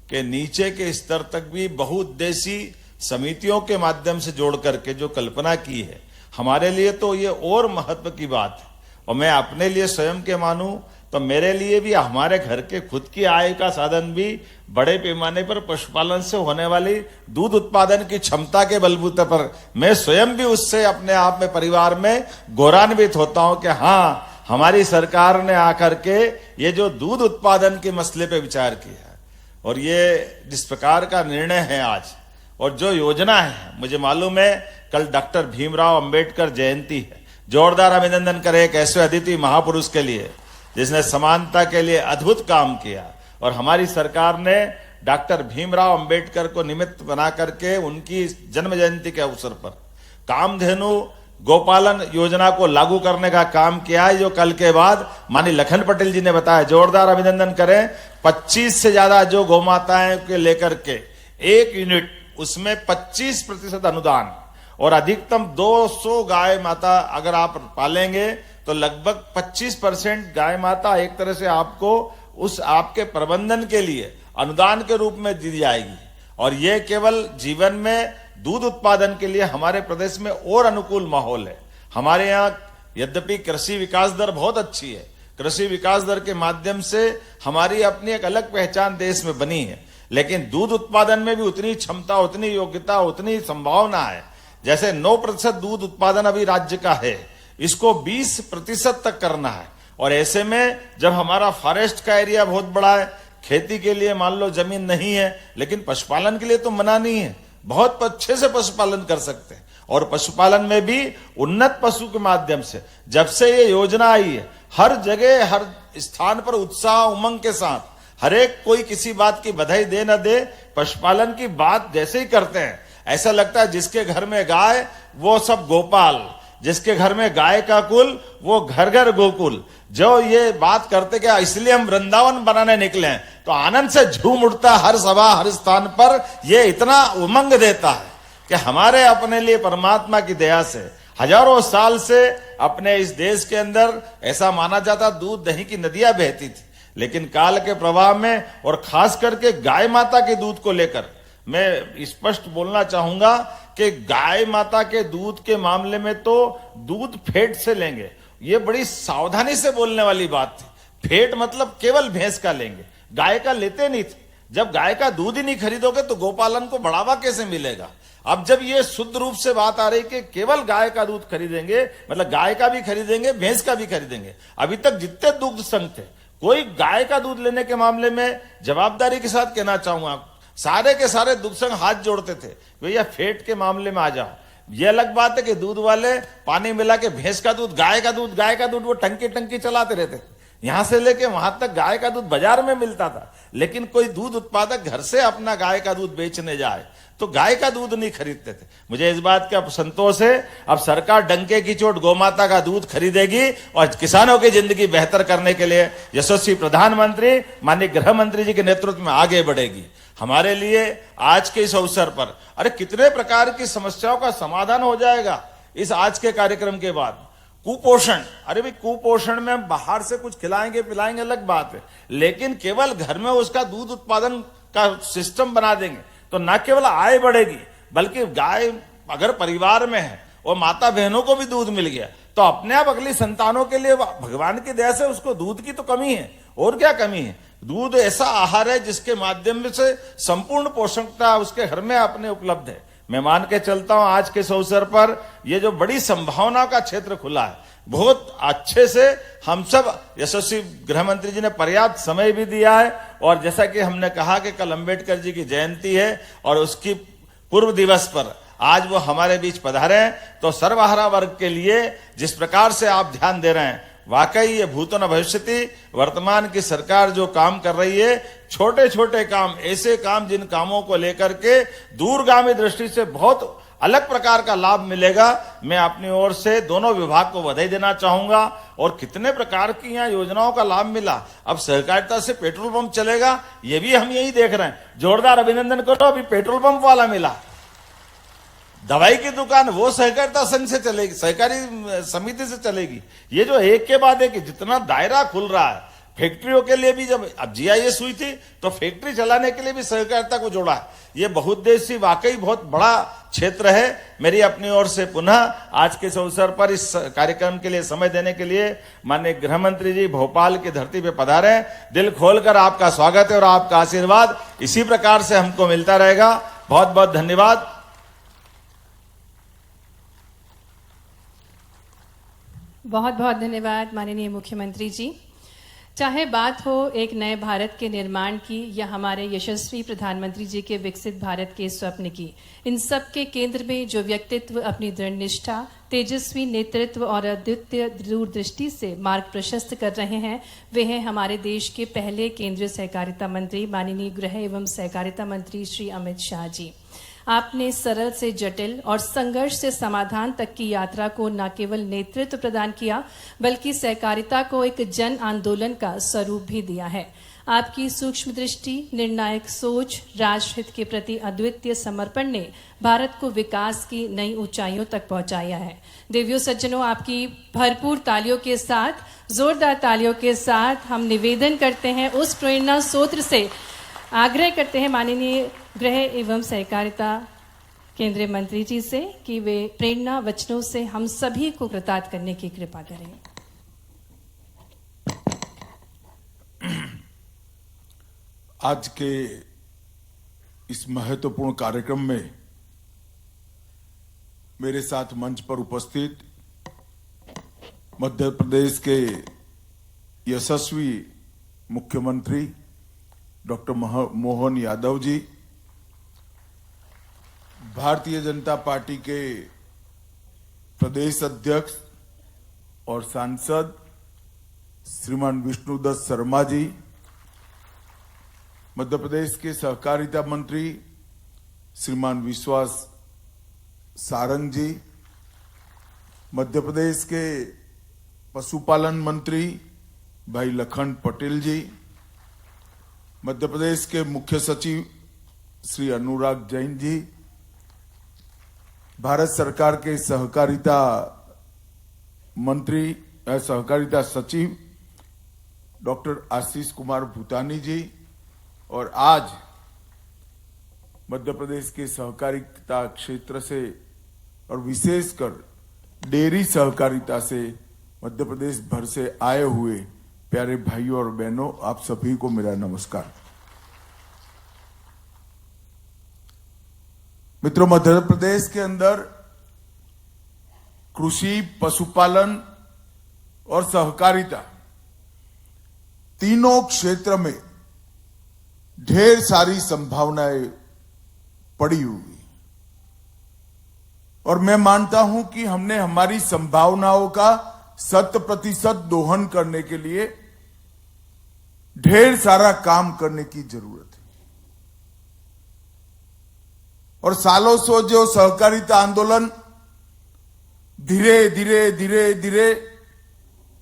कि नीचे के स्तर तक भी बहुउद्देशीय समितियों के माध्यम से जोड़ करके जो कल्पना की है, हमारे लिए तो ये और महत्व की बात है। और मैं अपने लिए स्वयं के मानूं तो मेरे लिए भी हमारे घर के खुद की आय का साधन भी बड़े पैमाने पर पशुपालन से होने वाली दूध उत्पादन की क्षमता के बलबूते पर मैं स्वयं भी उससे अपने आप में परिवार में गौरवान्वित होता हूं कि हाँ, हमारी सरकार ने आकर के ये जो दूध उत्पादन के मसले पे विचार किया और ये जिस प्रकार का निर्णय है आज और जो योजना है, मुझे मालूम है कल डॉक्टर भीमराव अंबेडकर जयंती है। जोरदार अभिनंदन करें एक ऐसे अदिति महापुरुष के लिए जिसने समानता के लिए अद्भुत काम किया और हमारी सरकार ने डॉक्टर भीमराव अंबेडकर को निमित्त बना करके उनकी जन्म जयंती के अवसर पर कामधेनु गोपालन योजना को लागू करने का काम किया है, जो कल के बाद माननीय लखन पटेल जी ने बताया। जोरदार अभिनंदन करें। 25 से ज्यादा जो गौ माताएं के लेकर के एक यूनिट, उसमें 25% अनुदान और अधिकतम 200 गाय माता अगर आप पालेंगे तो लगभग 25% गाय माता एक तरह से आपको उस आपके प्रबंधन के लिए अनुदान के रूप में दी जाएगी। और यह केवल जीवन में दूध उत्पादन के लिए हमारे प्रदेश में और अनुकूल माहौल है। हमारे यहाँ यद्यपि कृषि विकास दर बहुत अच्छी है, कृषि विकास दर के माध्यम से हमारी अपनी एक अलग पहचान देश में बनी है, लेकिन दूध उत्पादन में भी उतनी क्षमता, उतनी योग्यता, उतनी संभावना है। जैसे 9% दूध उत्पादन अभी राज्य का है, इसको 20% तक करना है। और ऐसे में जब हमारा फॉरेस्ट का एरिया बहुत बड़ा है, खेती के लिए मान लो जमीन नहीं है, लेकिन पशुपालन के लिए तो मना नहीं है, बहुत अच्छे से पशुपालन कर सकते हैं। और पशुपालन में भी उन्नत पशु के माध्यम से जब से ये योजना आई है, हर जगह हर स्थान पर उत्साह उमंग के साथ हर एक कोई किसी बात की बधाई दे न दे, पशुपालन की बात जैसे ही करते हैं ऐसा लगता है जिसके घर में गाय वो सब गोपाल, जिसके घर में गाय का कुल वो घर घर गोकुल। जो ये बात करते क्या इसलिए हम वृंदावन बनाने निकले हैं, तो आनंद से झूम उठता हर सभा हर स्थान पर। ये इतना उमंग देता है कि हमारे अपने लिए परमात्मा की दया से हजारों साल से अपने इस देश के अंदर ऐसा माना जाता दूध दही की नदियां बहती थी, लेकिन काल के प्रभाव में और खास करके गाय माता के दूध को लेकर मैं स्पष्ट बोलना चाहूंगा कि गाय माता के दूध के मामले में तो दूध फेट से लेंगे, ये बड़ी सावधानी से बोलने वाली बात थी। फेट मतलब केवल भैंस का लेंगे, गाय का लेते नहीं थे। जब गाय का दूध ही नहीं खरीदोगे तो गोपालन को बढ़ावा कैसे मिलेगा। अब जब ये शुद्ध रूप से बात आ रही कि केवल गाय का दूध खरीदेंगे, मतलब गाय का भी खरीदेंगे भैंस का भी खरीदेंगे। अभी तक जितने दुग्ध संघ थे कोई गाय का दूध लेने के मामले में जवाबदारी के साथ कहना चाहूंगा सारे के सारे दुग्ध संघ हाथ जोड़ते थे, भैया फेट के मामले में आ जाओ। ये अलग बात है कि दूध वाले पानी मिला के भैंस का दूध गाय का दूध वो टंकी चलाते रहते थे, यहां से लेके वहां तक गाय का दूध बाजार में मिलता था। लेकिन कोई दूध उत्पादक घर से अपना गाय का दूध बेचने जाए तो गाय का दूध नहीं खरीदते थे। मुझे इस बात का संतोष है, अब सरकार डंके की चोट गोमाता का दूध खरीदेगी और किसानों की जिंदगी बेहतर करने के लिए यशस्वी प्रधानमंत्री माननीय गृह मंत्री जी के नेतृत्व में आगे बढ़ेगी। हमारे लिए आज के इस अवसर पर अरे कितने प्रकार की समस्याओं का समाधान हो जाएगा इस आज के कार्यक्रम के बाद। कुपोषण, अरे भाई कुपोषण में हम बाहर से कुछ खिलाएंगे पिलाएंगे अलग बात है, लेकिन केवल घर में उसका दूध उत्पादन का सिस्टम बना देंगे तो न केवल आय बढ़ेगी बल्कि गाय अगर परिवार में है और माता बहनों को भी दूध मिल गया तो अपने आप अगली संतानों के लिए भगवान की दया से उसको दूध की तो कमी है, और क्या कमी है। दूध ऐसा आहार है जिसके माध्यम से संपूर्ण पोषकता उसके घर में अपने उपलब्ध है। मैं मान के चलता हूं आज के इस अवसर पर ये जो बड़ी संभावना का क्षेत्र खुला है, बहुत अच्छे से हम सब यशस्वी गृह मंत्री जी ने पर्याप्त समय भी दिया है। और जैसा कि हमने कहा कि कल अंबेडकर जी की जयंती है और उसकी पूर्व दिवस पर आज वो हमारे बीच पधारे हैं, तो सर्वहारा वर्ग के लिए जिस प्रकार से आप ध्यान दे रहे हैं, वाकई ये भूतो न भविष्यति वर्तमान की सरकार जो काम कर रही है, छोटे छोटे काम, ऐसे काम जिन कामों को लेकर के दूरगामी दृष्टि से बहुत अलग प्रकार का लाभ मिलेगा। मैं अपनी ओर से दोनों विभाग को बधाई देना चाहूंगा। और कितने प्रकार की यहाँ योजनाओं का लाभ मिला। अब सहकारिता से पेट्रोल पंप चलेगा, ये भी हम यही देख रहे हैं। जोरदार अभिनंदन करो, अभी पेट्रोल पंप वाला मिला। दवाई की दुकान वो सहकारिता संघ से चलेगी, सहकारी समिति से चलेगी। ये जो एक के बाद एक जितना दायरा खुल रहा है, फैक्ट्रियों के लिए भी जब अब जीआईएस हुई थी तो फैक्ट्री चलाने के लिए भी सहकारिता को जोड़ा है। ये बहुउद्देशीय वाकई बहुत बड़ा क्षेत्र है। मेरी अपनी ओर से पुनः आज के इस अवसर पर इस कार्यक्रम के लिए समय देने के लिए माननीय गृह मंत्री जी भोपाल की धरती पे पधारे। दिल खोलकर आपका स्वागत है और आपका आशीर्वाद इसी प्रकार से हमको मिलता रहेगा। बहुत बहुत धन्यवाद। बहुत बहुत धन्यवाद माननीय मुख्यमंत्री जी। चाहे बात हो एक नए भारत के निर्माण की या हमारे यशस्वी प्रधानमंत्री जी के विकसित भारत के स्वप्न की, इन सब के केंद्र में जो व्यक्तित्व अपनी दृढ़ निष्ठा, तेजस्वी नेतृत्व और अद्वितीय दूरदृष्टि से मार्ग प्रशस्त कर रहे हैं, वे हैं हमारे देश के पहले केंद्रीय सहकारिता मंत्री माननीय गृह एवं सहकारिता मंत्री श्री अमित शाह जी। आपने सरल से जटिल और संघर्ष से समाधान तक की यात्रा को न केवल नेतृत्व प्रदान किया बल्कि सहकारिता को एक जन आंदोलन का स्वरूप भी दिया है। आपकी सूक्ष्म दृष्टि, निर्णायक सोच, राष्ट्रहित के प्रति अद्वितीय समर्पण ने भारत को विकास की नई ऊंचाइयों तक पहुंचाया है। देवियों सज्जनों, आपकी भरपूर तालियों के साथ, जोरदार तालियों के साथ हम निवेदन करते हैं, उस प्रेरणा सूत्र से आग्रह करते हैं माननीय गृह एवं सहकारिता केंद्रीय मंत्री जी से कि वे प्रेरणा वचनों से हम सभी को कृतार्थ करने की कृपा करें। आज के इस महत्वपूर्ण कार्यक्रम में मेरे साथ मंच पर उपस्थित मध्य प्रदेश के यशस्वी मुख्यमंत्री डॉक्टर मोहन यादव जी, भारतीय जनता पार्टी के प्रदेश अध्यक्ष और सांसद श्रीमान विष्णुदत्त शर्मा जी, मध्य प्रदेश के सहकारिता मंत्री श्रीमान विश्वास सारंग जी, मध्य प्रदेश के पशुपालन मंत्री भाई लखन पटेल जी, मध्य प्रदेश के मुख्य सचिव श्री अनुराग जैन जी, भारत सरकार के सहकारिता मंत्री सहकारिता सचिव डॉक्टर आशीष कुमार भूतानी जी, और आज मध्य प्रदेश के सहकारिता क्षेत्र से और विशेषकर डेयरी सहकारिता से मध्य प्रदेश भर से आए हुए प्यारे भाइयों और बहनों, आप सभी को मेरा नमस्कार। मित्रों, मध्य प्रदेश के अंदर कृषि, पशुपालन और सहकारिता तीनों क्षेत्र में ढेर सारी संभावनाएं पड़ी हुई, और मैं मानता हूं कि हमने हमारी संभावनाओं का 100% दोहन करने के लिए ढेर सारा काम करने की जरूरत है। और सालों से जो सहकारिता आंदोलन धीरे धीरे धीरे धीरे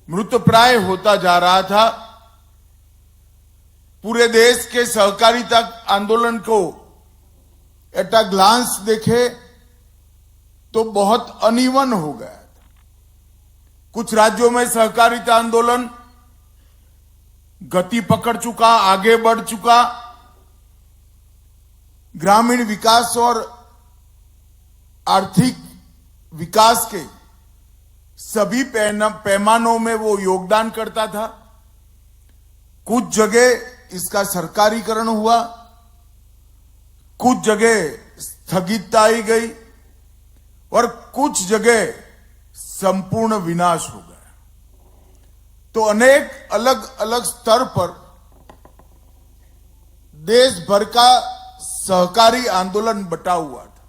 मृतप्राय होता जा रहा था, पूरे देश के सहकारिता आंदोलन को एट अ ग्लांस देखे तो बहुत अनइवन हो गया था। कुछ राज्यों में सहकारिता आंदोलन गति पकड़ चुका, आगे बढ़ चुका, ग्रामीण विकास और आर्थिक विकास के सभी पैमानों में वो योगदान करता था। कुछ जगह इसका सरकारीकरण हुआ, कुछ जगह स्थगितता आई गई और कुछ जगह संपूर्ण विनाश हो गया। तो अनेक अलग अलग स्तर पर देश भर का सहकारी आंदोलन बटा हुआ था,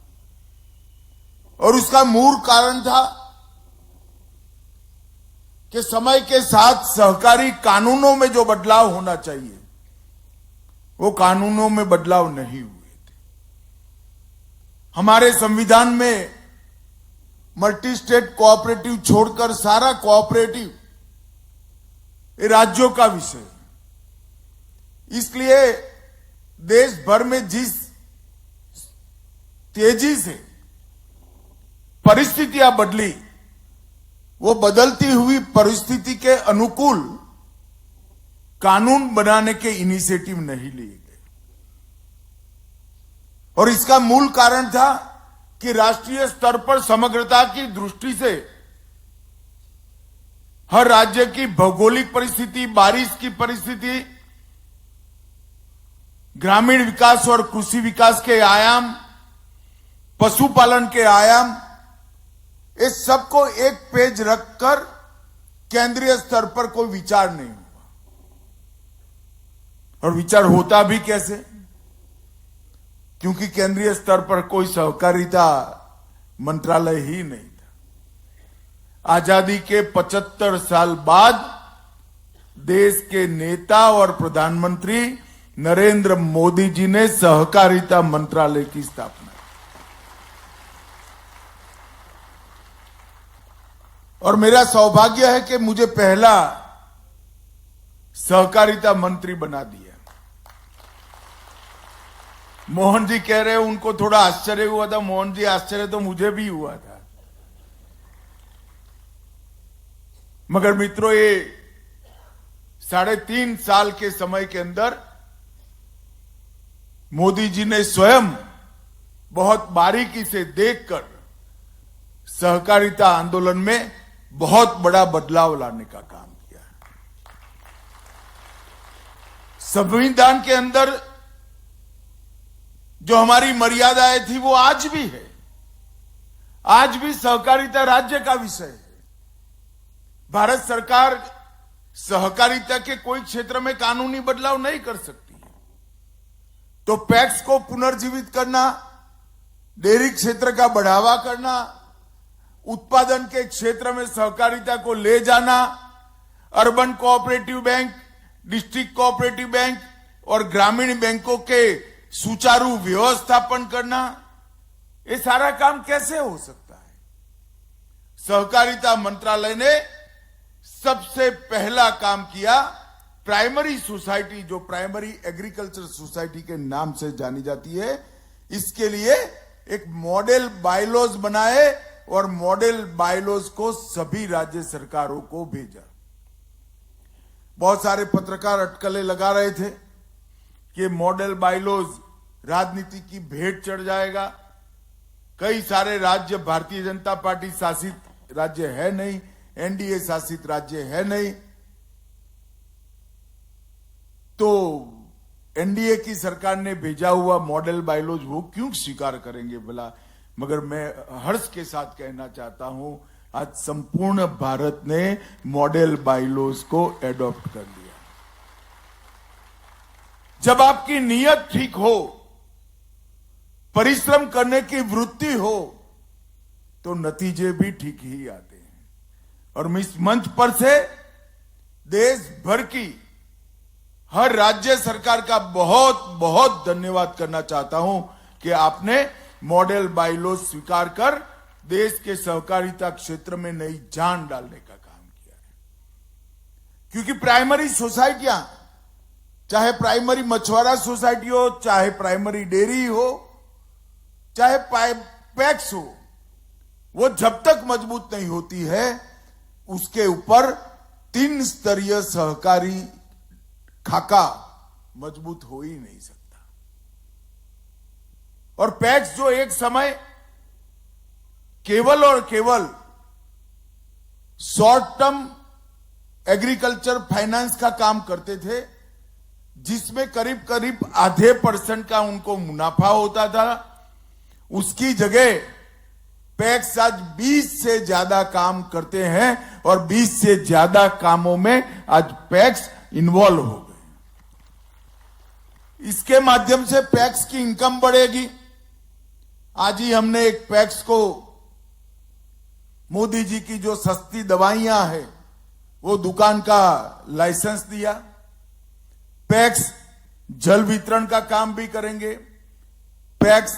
और उसका मूल कारण था कि समय के साथ सहकारी कानूनों में जो बदलाव होना चाहिए वो कानूनों में बदलाव नहीं हुए थे। हमारे संविधान में मल्टी स्टेट कोऑपरेटिव छोड़कर सारा कोऑपरेटिव ये राज्यों का विषय है। इसलिए देश भर में जिस तेजी से परिस्थितियां बदली, वो बदलती हुई परिस्थिति के अनुकूल कानून बनाने के इनिशिएटिव नहीं लिए गए, और इसका मूल कारण था कि राष्ट्रीय स्तर पर समग्रता की दृष्टि से हर राज्य की भौगोलिक परिस्थिति, बारिश की परिस्थिति, ग्रामीण विकास और कृषि विकास के आयाम, पशुपालन के आयाम, इस सबको एक पेज रखकर केंद्रीय स्तर पर कोई विचार नहीं हुआ। और विचार होता भी कैसे? क्योंकि केंद्रीय स्तर पर कोई सहकारिता मंत्रालय ही नहीं था। आजादी के 75 साल बाद देश के नेता और प्रधानमंत्री नरेंद्र मोदी जी ने सहकारिता मंत्रालय की स्थापना, और मेरा सौभाग्य है कि मुझे पहला सहकारिता मंत्री बना दिया। मोहन जी कह रहे हैं उनको थोड़ा आश्चर्य हुआ था। मोहन जी, आश्चर्य तो मुझे भी हुआ था, मगर मित्रों, ये 3.5 साल के समय के अंदर मोदी जी ने स्वयं बहुत बारीकी से देखकर सहकारिता आंदोलन में बहुत बड़ा बदलाव लाने का काम किया। संविधान के अंदर जो हमारी मर्यादाएं थी वो आज भी है। आज भी सहकारिता राज्य का विषय है। भारत सरकार सहकारिता के कोई क्षेत्र में कानूनी बदलाव नहीं कर सकती है। तो पैक्स को पुनर्जीवित करना, डेयरी क्षेत्र का बढ़ावा करना, उत्पादन के क्षेत्र में सहकारिता को ले जाना, urban cooperative bank, district cooperative bank और ग्रामीण बैंकों के सुचारू व्यवस्थापन करना, ये सारा काम कैसे हो सकता है? सहकारिता मंत्रालय ने सबसे पहला काम किया, प्राइमरी सोसाइटी, जो प्राइमरी एग्रीकल्चर सोसाइटी के नाम से जानी जाती है, इसके लिए एक मॉडल बायलॉज बनाए और मॉडल बायलॉज को सभी राज्य सरकारों को भेजा। बहुत सारे पत्रकार अटकलें लगा रहे थे कि मॉडल बायलॉज राजनीति की भेंट चढ़ जाएगा। कई सारे राज्य भारतीय जनता पार्टी शासित राज्य है नहीं, एनडीए शासित राज्य है नहीं, तो एनडीए की सरकार ने भेजा हुआ मॉडल बायलॉज वो क्यों स्वीकार करेंगे भला? मगर मैं हर्ष के साथ कहना चाहता हूं, आज संपूर्ण भारत ने मॉडल बायलॉज को एडॉप्ट कर लिया। जब आपकी नीयत ठीक हो, परिश्रम करने की वृत्ति हो, तो नतीजे भी ठीक ही आते हैं। और इस मंच पर से देश भर की हर राज्य सरकार का बहुत बहुत धन्यवाद करना चाहता हूं कि आपने मॉडल बायलॉज स्वीकार कर देश के सहकारिता क्षेत्र में नई जान डालने का काम किया है। क्योंकि प्राइमरी सोसाइटियां, चाहे प्राइमरी मछुआरा सोसाइटी हो, चाहे प्राइमरी डेयरी हो, चाहे पैक्स हो, वो जब तक मजबूत नहीं होती है, उसके ऊपर 3 स्तरीय सहकारी खाका मजबूत हो ही नहीं सकता। और पैक्स जो एक समय केवल और केवल शॉर्ट टर्म एग्रीकल्चर फाइनेंस का काम करते थे, जिसमें करीब करीब आधे % का उनको मुनाफा होता था, उसकी जगह पैक्स आज 20 से ज्यादा काम करते हैं और 20 से ज्यादा कामों में आज पैक्स इन्वॉल्व हो गए। इसके माध्यम से पैक्स की इनकम बढ़ेगी। आज ही हमने एक पैक्स को मोदी जी की जो सस्ती दवाइयां हैं वो दुकान का लाइसेंस दिया। पैक्स जल वितरण का काम भी करेंगे, पैक्स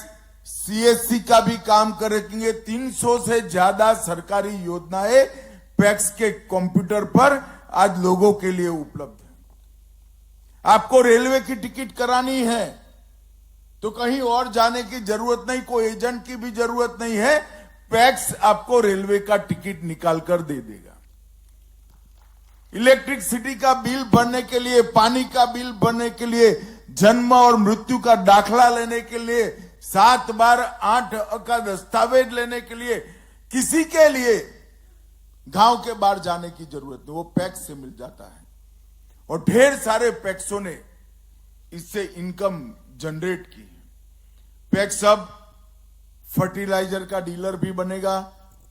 सीएससी का भी काम करेंगे। 300 से ज्यादा सरकारी योजनाएं पैक्स के कंप्यूटर पर आज लोगों के लिए उपलब्ध है। आपको रेलवे की टिकट करानी है तो कहीं और जाने की जरूरत नहीं, कोई एजेंट की भी जरूरत नहीं है, पैक्स आपको रेलवे का टिकट निकाल कर दे देगा। इलेक्ट्रिसिटी का बिल भरने के लिए, पानी का बिल भरने के लिए, जन्म और मृत्यु का दाखला लेने के लिए, 7 बार 8 का दस्तावेज लेने के लिए, किसी के लिए गांव के बाहर जाने की जरूरत नहीं, वो पैक्स से मिल जाता है। और ढेर सारे पैक्सों ने इससे इनकम जनरेट की है। पैक्स अब फर्टिलाइजर का डीलर भी बनेगा,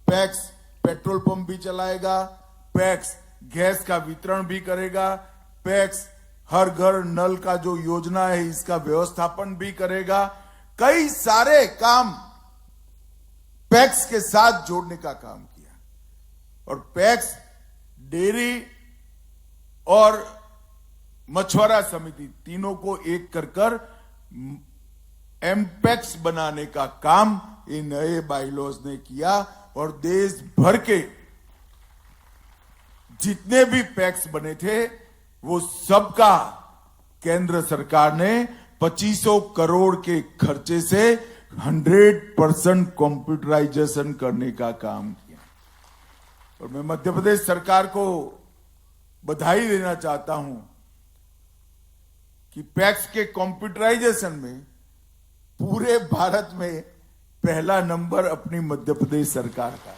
पैक्स पेट्रोल पंप भी चलाएगा, पैक्स गैस का वितरण भी करेगा, पैक्स हर घर नल का जो योजना है इसका व्यवस्थापन भी करेगा। कई सारे काम पैक्स के साथ जोड़ने का काम किया। और पैक्स डेयरी और मछुआरा समिति तीनों को एक कर एमपैक्स बनाने का काम इन नए बायलॉज ने किया। और देश भर के जितने भी पैक्स बने थे वो सबका केंद्र सरकार ने 2500 करोड़ के खर्चे से 100% कंप्यूटराइजेशन करने का काम किया। और मैं मध्य प्रदेश सरकार को बधाई देना चाहता हूं कि पैक्स के कंप्यूटराइजेशन में पूरे भारत में पहला नंबर अपनी मध्य प्रदेश सरकार का।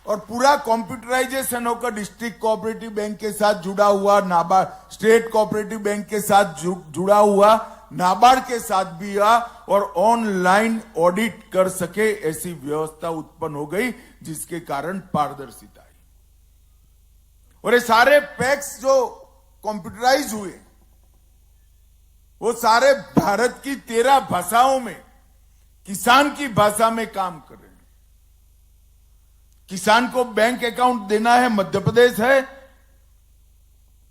और पूरा कंप्यूटराइजेशन होकर डिस्ट्रिक्ट कोऑपरेटिव बैंक के साथ जुड़ा हुआ, नाबार्ड स्टेट कोऑपरेटिव बैंक के साथ जुड़ा हुआ, नाबार्ड के साथ भी हुआ और ऑनलाइन ऑडिट कर सके ऐसी व्यवस्था उत्पन्न हो गई, जिसके कारण पारदर्शिता आई। और ये सारे पैक्स जो कंप्यूटराइज हुए वो सारे भारत की 13 भाषाओं में किसान की भाषा में काम कर रहे हैं। किसान को बैंक अकाउंट देना है, मध्य प्रदेश है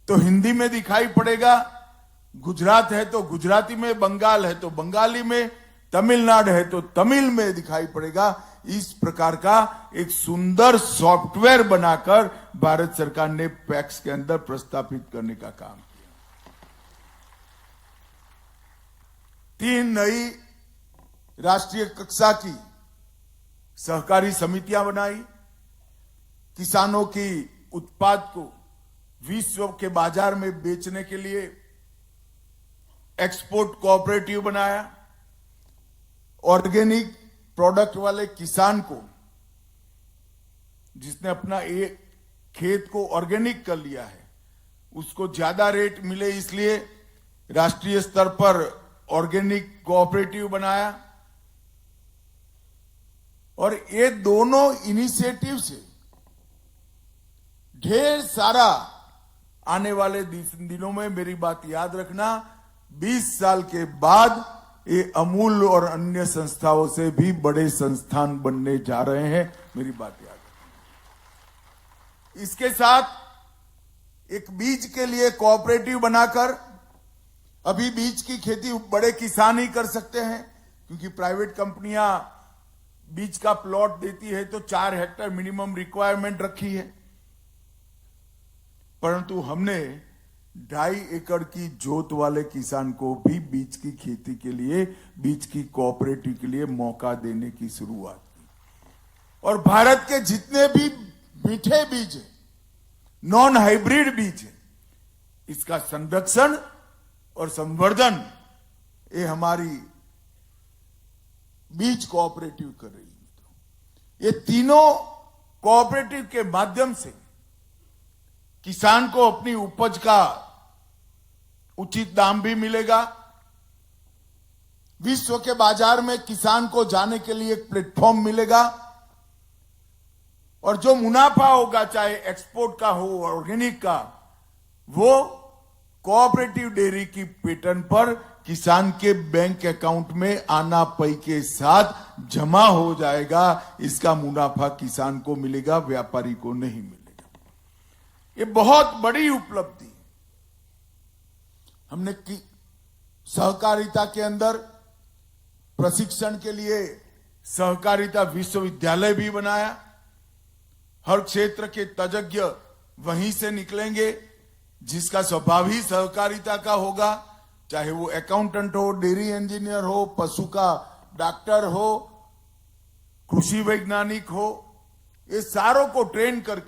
तो हिंदी में दिखाई पड़ेगा, गुजरात है तो गुजराती में, बंगाल है तो बंगाली में, तमिलनाडु है तो तमिल में दिखाई पड़ेगा। इस प्रकार का एक सुंदर सॉफ्टवेयर बनाकर भारत सरकार ने पैक्स के अंदर प्रस्थापित करने का काम किया। 3 नई राष्ट्रीय कक्षा की सहकारी समितियां बनाई, किसानों की उत्पाद को विश्व के बाजार में बेचने के लिए एक्सपोर्ट कोऑपरेटिव बनाया, ऑर्गेनिक प्रोडक्ट वाले किसान को, जिसने अपना एक खेत को ऑर्गेनिक कर लिया है, उसको ज्यादा रेट मिले इसलिए राष्ट्रीय स्तर पर ऑर्गेनिक कोऑपरेटिव बनाया। और ये दोनों इनिशिएटिव से ढेर सारा आने वाले दिनों में, मेरी बात याद रखना, 20 साल के बाद ये अमूल और अन्य संस्थाओं से भी बड़े संस्थान बनने जा रहे हैं, मेरी बात याद रखना। इसके साथ एक बीज के लिए कोऑपरेटिव बनाकर, अभी बीज की खेती बड़े किसान ही कर सकते हैं, क्योंकि प्राइवेट कंपनियां बीज का प्लॉट देती है तो 4 हेक्टेयर मिनिमम रिक्वायरमेंट रखी है, परंतु हमने 2.5 एकड़ की जोत वाले किसान को भी बीज की खेती के लिए, बीज की कोऑपरेटिव के लिए मौका देने की शुरुआत की। और भारत के जितने भी मीठे बीज हैं, नॉन हाइब्रिड बीज हैं, इसका संरक्षण और संवर्धन ये हमारी बीज कोऑपरेटिव कर रही है। ये तीनों कोऑपरेटिव के माध्यम से किसान को अपनी उपज का उचित दाम भी मिलेगा, विश्व के बाजार में किसान को जाने के लिए एक प्लेटफॉर्म मिलेगा, और जो मुनाफा होगा, चाहे एक्सपोर्ट का हो, ऑर्गेनिक का, वो कोऑपरेटिव डेयरी की पैटर्न पर किसान के बैंक अकाउंट में आना पई के साथ जमा हो जाएगा। इसका मुनाफा किसान को मिलेगा, व्यापारी को नहीं मिलेगा। ये बहुत बड़ी उपलब्धि। हमने सहकारिता के अंदर प्रशिक्षण के लिए सहकारिता विश्वविद्यालय भी बनाया। हर क्षेत्र के तज्ञ वहीं से निकलेंगे, जिसका स्वभाव ही सहकारिता का होगा, चाहे वो अकाउंटेंट हो, डेयरी इंजीनियर हो, पशु का डॉक्टर हो, कृषि वैज्ञानिक हो, ये सारों को ट्रेन कर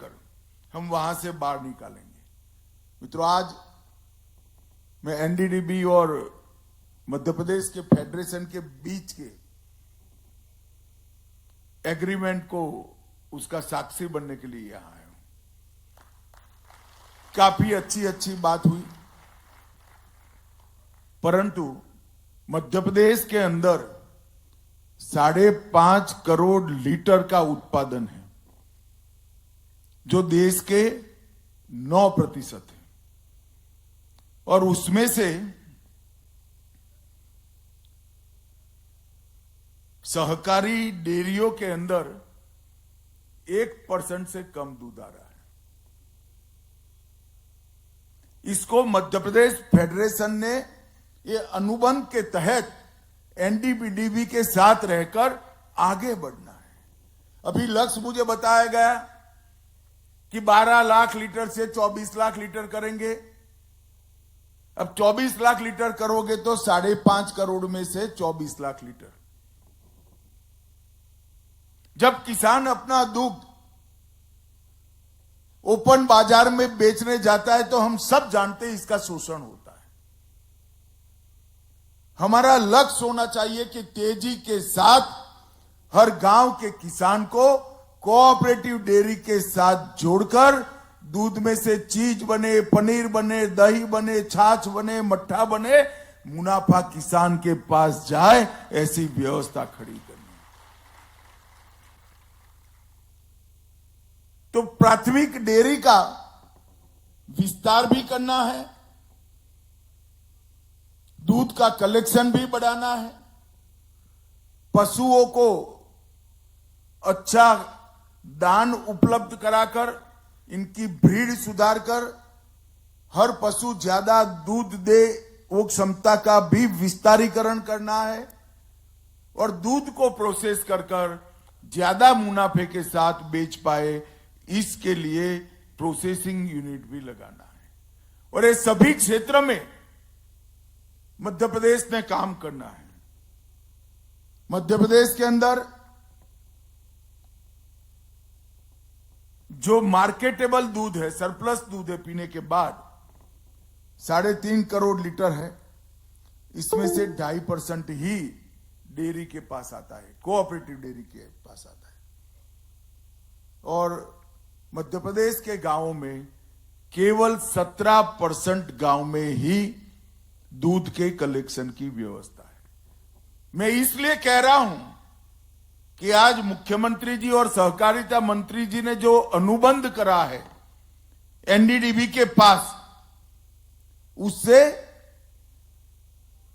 हम वहां से बाहर निकालेंगे। मित्रों, आज मैं एनडीडीबी और मध्य प्रदेश के फेडरेशन के बीच के एग्रीमेंट को, उसका साक्षी बनने के लिए यहां आया हूं। काफी अच्छी बात हुई, परंतु मध्य प्रदेश के अंदर 5.5 करोड़ लीटर का उत्पादन है, जो देश के 9% है, और उसमें से सहकारी डेयरियों के अंदर 1% से कम दूध आ रहा है। इसको मध्य प्रदेश फेडरेशन ने ये अनुबंध के तहत एनडीडीबी के साथ रहकर आगे बढ़ना है। अभी लक्ष्य मुझे बताया गया कि 12 लाख लीटर से 24 लाख लीटर करेंगे। अब 24 लाख लीटर करोगे तो 5.5 करोड़ में से 24 लाख लीटर। जब किसान अपना दूध ओपन बाजार में बेचने जाता है तो हम सब जानते हैं इसका शोषण होता है। हमारा लक्ष्य होना चाहिए कि तेजी के साथ हर गांव के किसान को कोऑपरेटिव डेयरी के साथ जोड़कर दूध में से चीज बने, पनीर बने, दही बने, छाछ बने, मट्ठा बने, मुनाफा किसान के पास जाए, ऐसी व्यवस्था खड़ी करनी। तो प्राथमिक डेयरी का विस्तार भी करना है, दूध का कलेक्शन भी बढ़ाना है, पशुओं को अच्छा दान उपलब्ध कराकर इनकी भीड़ सुधार कर हर पशु ज्यादा दूध दे, वो क्षमता का भी विस्तारीकरण करना है और दूध को प्रोसेस कर ज्यादा मुनाफे के साथ बेच पाए, इसके लिए प्रोसेसिंग यूनिट भी लगाना है। और ये सभी क्षेत्र में मध्य प्रदेश ने काम करना है। मध्य प्रदेश के अंदर जो मार्केटेबल दूध है, सरप्लस दूध है पीने के बाद 3.5 करोड़ लीटर है, इसमें से 2.5% ही डेयरी के पास आता है, कोऑपरेटिव डेयरी के पास आता है। और मध्य प्रदेश के गांवों में केवल 17% गांव में ही दूध के कलेक्शन की व्यवस्था है। मैं इसलिए कह रहा हूं कि आज मुख्यमंत्री जी और सहकारिता मंत्री जी ने जो अनुबंध करा है एनडीडीबी के पास, उससे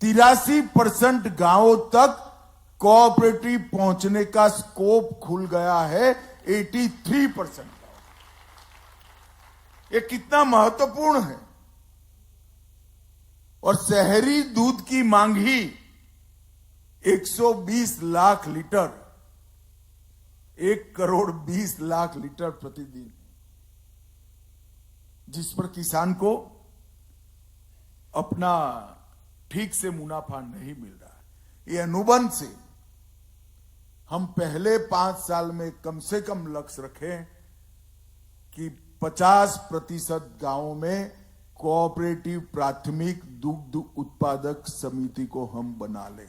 83% गांवों तक कोऑपरेटिव पहुंचने का स्कोप खुल गया है। 83%। ये कितना महत्वपूर्ण है। और शहरी दूध की मांग ही 120 लाख लीटर, 1 करोड़ 20 लाख लीटर प्रतिदिन, जिस पर किसान को अपना ठीक से मुनाफा नहीं मिल रहा है। ये अनुबंध से हम पहले 5 साल में कम से कम लक्ष्य रखें कि 50% गांवों में कोऑपरेटिव प्राथमिक दुग्ध उत्पादक समिति को हम बना लें।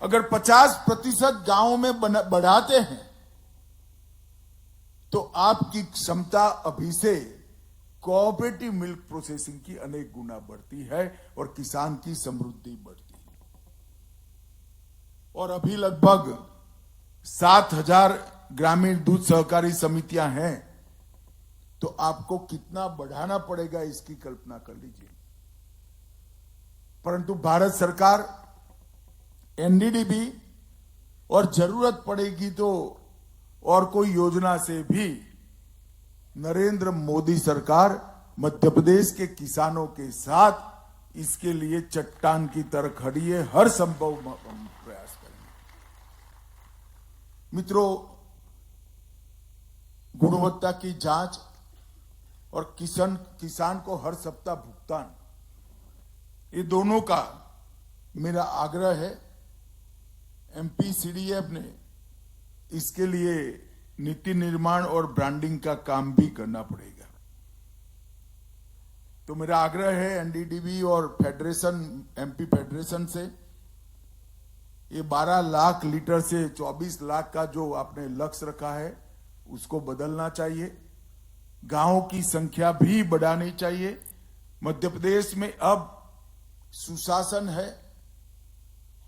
अगर 50% गांवों में बढ़ाते हैं तो आपकी क्षमता अभी से कोऑपरेटिव मिल्क प्रोसेसिंग की अनेक गुना बढ़ती है और किसान की समृद्धि बढ़ती है। और अभी लगभग 7,000 ग्रामीण दूध सहकारी समितियां हैं, तो आपको कितना बढ़ाना पड़ेगा इसकी कल्पना कर लीजिए। परंतु भारत सरकार एनडीडीबी और जरूरत पड़ेगी तो और कोई योजना से भी नरेंद्र मोदी सरकार मध्य प्रदेश के किसानों के साथ इसके लिए चट्टान की तरह खड़ी है। हर संभव प्रयास करेंगे। मित्रों, गुणवत्ता की जांच और किसान को हर सप्ताह भुगतान, ये दोनों का मेरा आग्रह है। एमपीसीडीएफ ने इसके लिए नीति निर्माण और ब्रांडिंग का काम भी करना पड़ेगा। तो मेरा आग्रह है एनडीडीबी और फेडरेशन, एमपी फेडरेशन से, ये 12 लाख लीटर से 24 लाख का जो आपने लक्ष्य रखा है उसको बदलना चाहिए। गांवों की संख्या भी बढ़ानी चाहिए। मध्य प्रदेश में अब सुशासन है।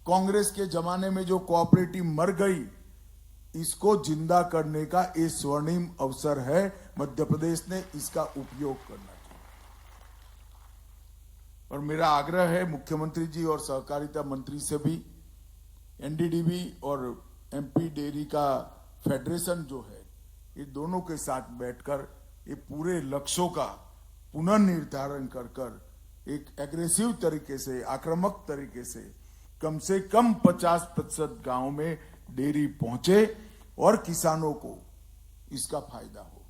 कांग्रेस के जमाने में जो कोऑपरेटिव मर गई, इसको जिंदा करने का ये स्वर्णिम अवसर है। मध्य प्रदेश ने इसका उपयोग करना चाहिए। और मेरा आग्रह है मुख्यमंत्री जी और सहकारिता मंत्री से भी, एनडीडीबी और एमपी डेयरी का फेडरेशन जो है, ये दोनों के साथ बैठकर ये पूरे लक्ष्यों का पुनर्निर्धारण कर एक एग्रेसिव तरीके से, आक्रामक तरीके से कम 50% गांव में डेयरी पहुंचे और किसानों को इसका फायदा हो।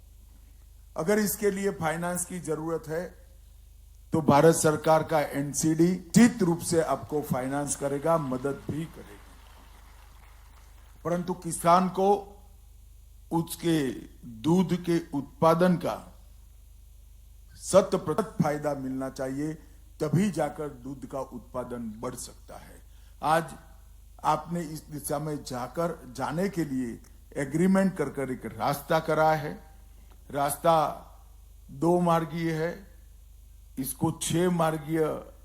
अगर इसके लिए फाइनेंस की जरूरत है तो भारत सरकार का एनसीडी निश्चित रूप से आपको फाइनेंस करेगा, मदद भी करेगा। परंतु किसान को उसके दूध के उत्पादन का 100% फायदा मिलना चाहिए, तभी जाकर दूध का उत्पादन बढ़ सकता है। आज आपने इस दिशा में जाने के लिए एग्रीमेंट कर एक रास्ता करा है। रास्ता 2 मार्गीय है, इसको 6 मार्गीय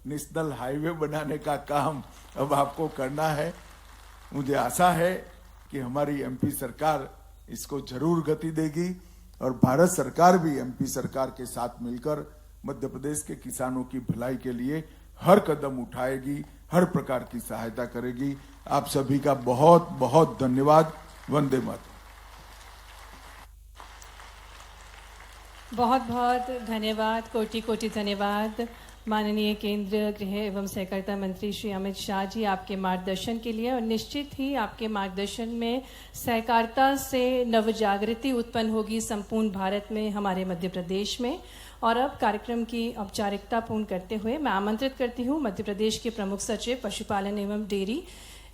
नेशनल हाईवे बनाने का काम अब आपको करना है। मुझे आशा है कि हमारी एमपी सरकार इसको जरूर गति देगी और भारत सरकार भी एमपी सरकार के साथ मिलकर मध्य प्रदेश के किसानों की भलाई के लिए हर कदम उठाएगी, हर प्रकार की सहायता करेगी। आप सभी का बहुत बहुत धन्यवाद। वंदे मातरम। बहुत बहुत धन्यवाद, कोटि कोटि धन्यवाद माननीय केंद्रीय गृह एवं सहकारिता मंत्री श्री अमित शाह जी, आपके मार्गदर्शन के लिए। और निश्चित ही आपके मार्गदर्शन में सहकारिता से नवजागृति उत्पन्न होगी संपूर्ण भारत में, हमारे मध्य प्रदेश में। और अब कार्यक्रम की औपचारिकता पूर्ण करते हुए मैं आमंत्रित करती हूँ मध्य प्रदेश के प्रमुख सचिव पशुपालन एवं डेयरी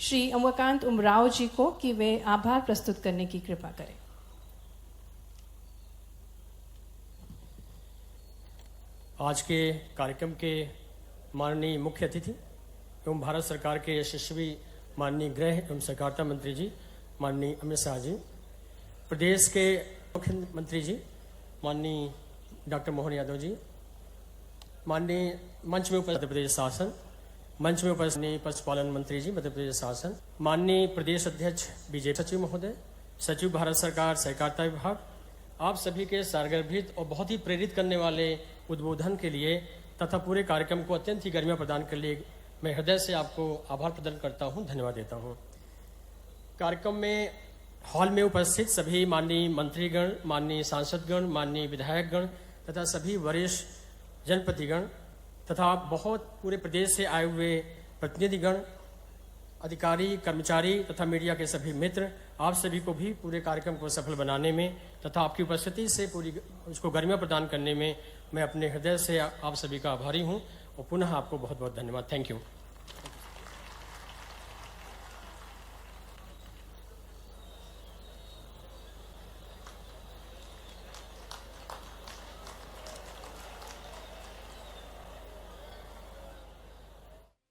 श्री उमाकांत उमराव जी को कि वे आभार प्रस्तुत करने की कृपा करें। आज के कार्यक्रम के माननीय मुख्य अतिथि एवं भारत सरकार के यशस्वी माननीय गृह एवं सहकारिता मंत्री जी माननीय अमित शाह जी, प्रदेश के मुख्यमंत्री जी माननीय डॉक्टर मोहन यादव जी, माननीय मंच में उपस्थित मध्य प्रदेश शासन, मंच में उपस्थित पशुपालन मंत्री जी मध्य प्रदेश शासन, माननीय प्रदेश अध्यक्ष बीजेपी सचिव महोदय, सचिव भारत सरकार सहकारिता विभाग, आप सभी के सारगर्भित और बहुत ही प्रेरित करने वाले उद्बोधन के लिए तथा पूरे कार्यक्रम को अत्यंत ही गरिमा प्रदान के लिए मैं हृदय से आपको आभार प्रदान करता हूं, धन्यवाद देता हूं। कार्यक्रम में हॉल में उपस्थित सभी माननीय मंत्रीगण, माननीय सांसदगण, माननीय विधायकगण तथा सभी वरिष्ठ जनप्रतिनिधिगण तथा बहुत पूरे प्रदेश से आए हुए प्रतिनिधिगण, अधिकारी, कर्मचारी तथा मीडिया के सभी मित्र, आप सभी को भी पूरे कार्यक्रम को सफल बनाने में तथा आपकी उपस्थिति से पूरी उसको गरिमा प्रदान करने में मैं अपने हृदय से आप सभी का आभारी हूं और पुनः आपको बहुत बहुत धन्यवाद। Thank you.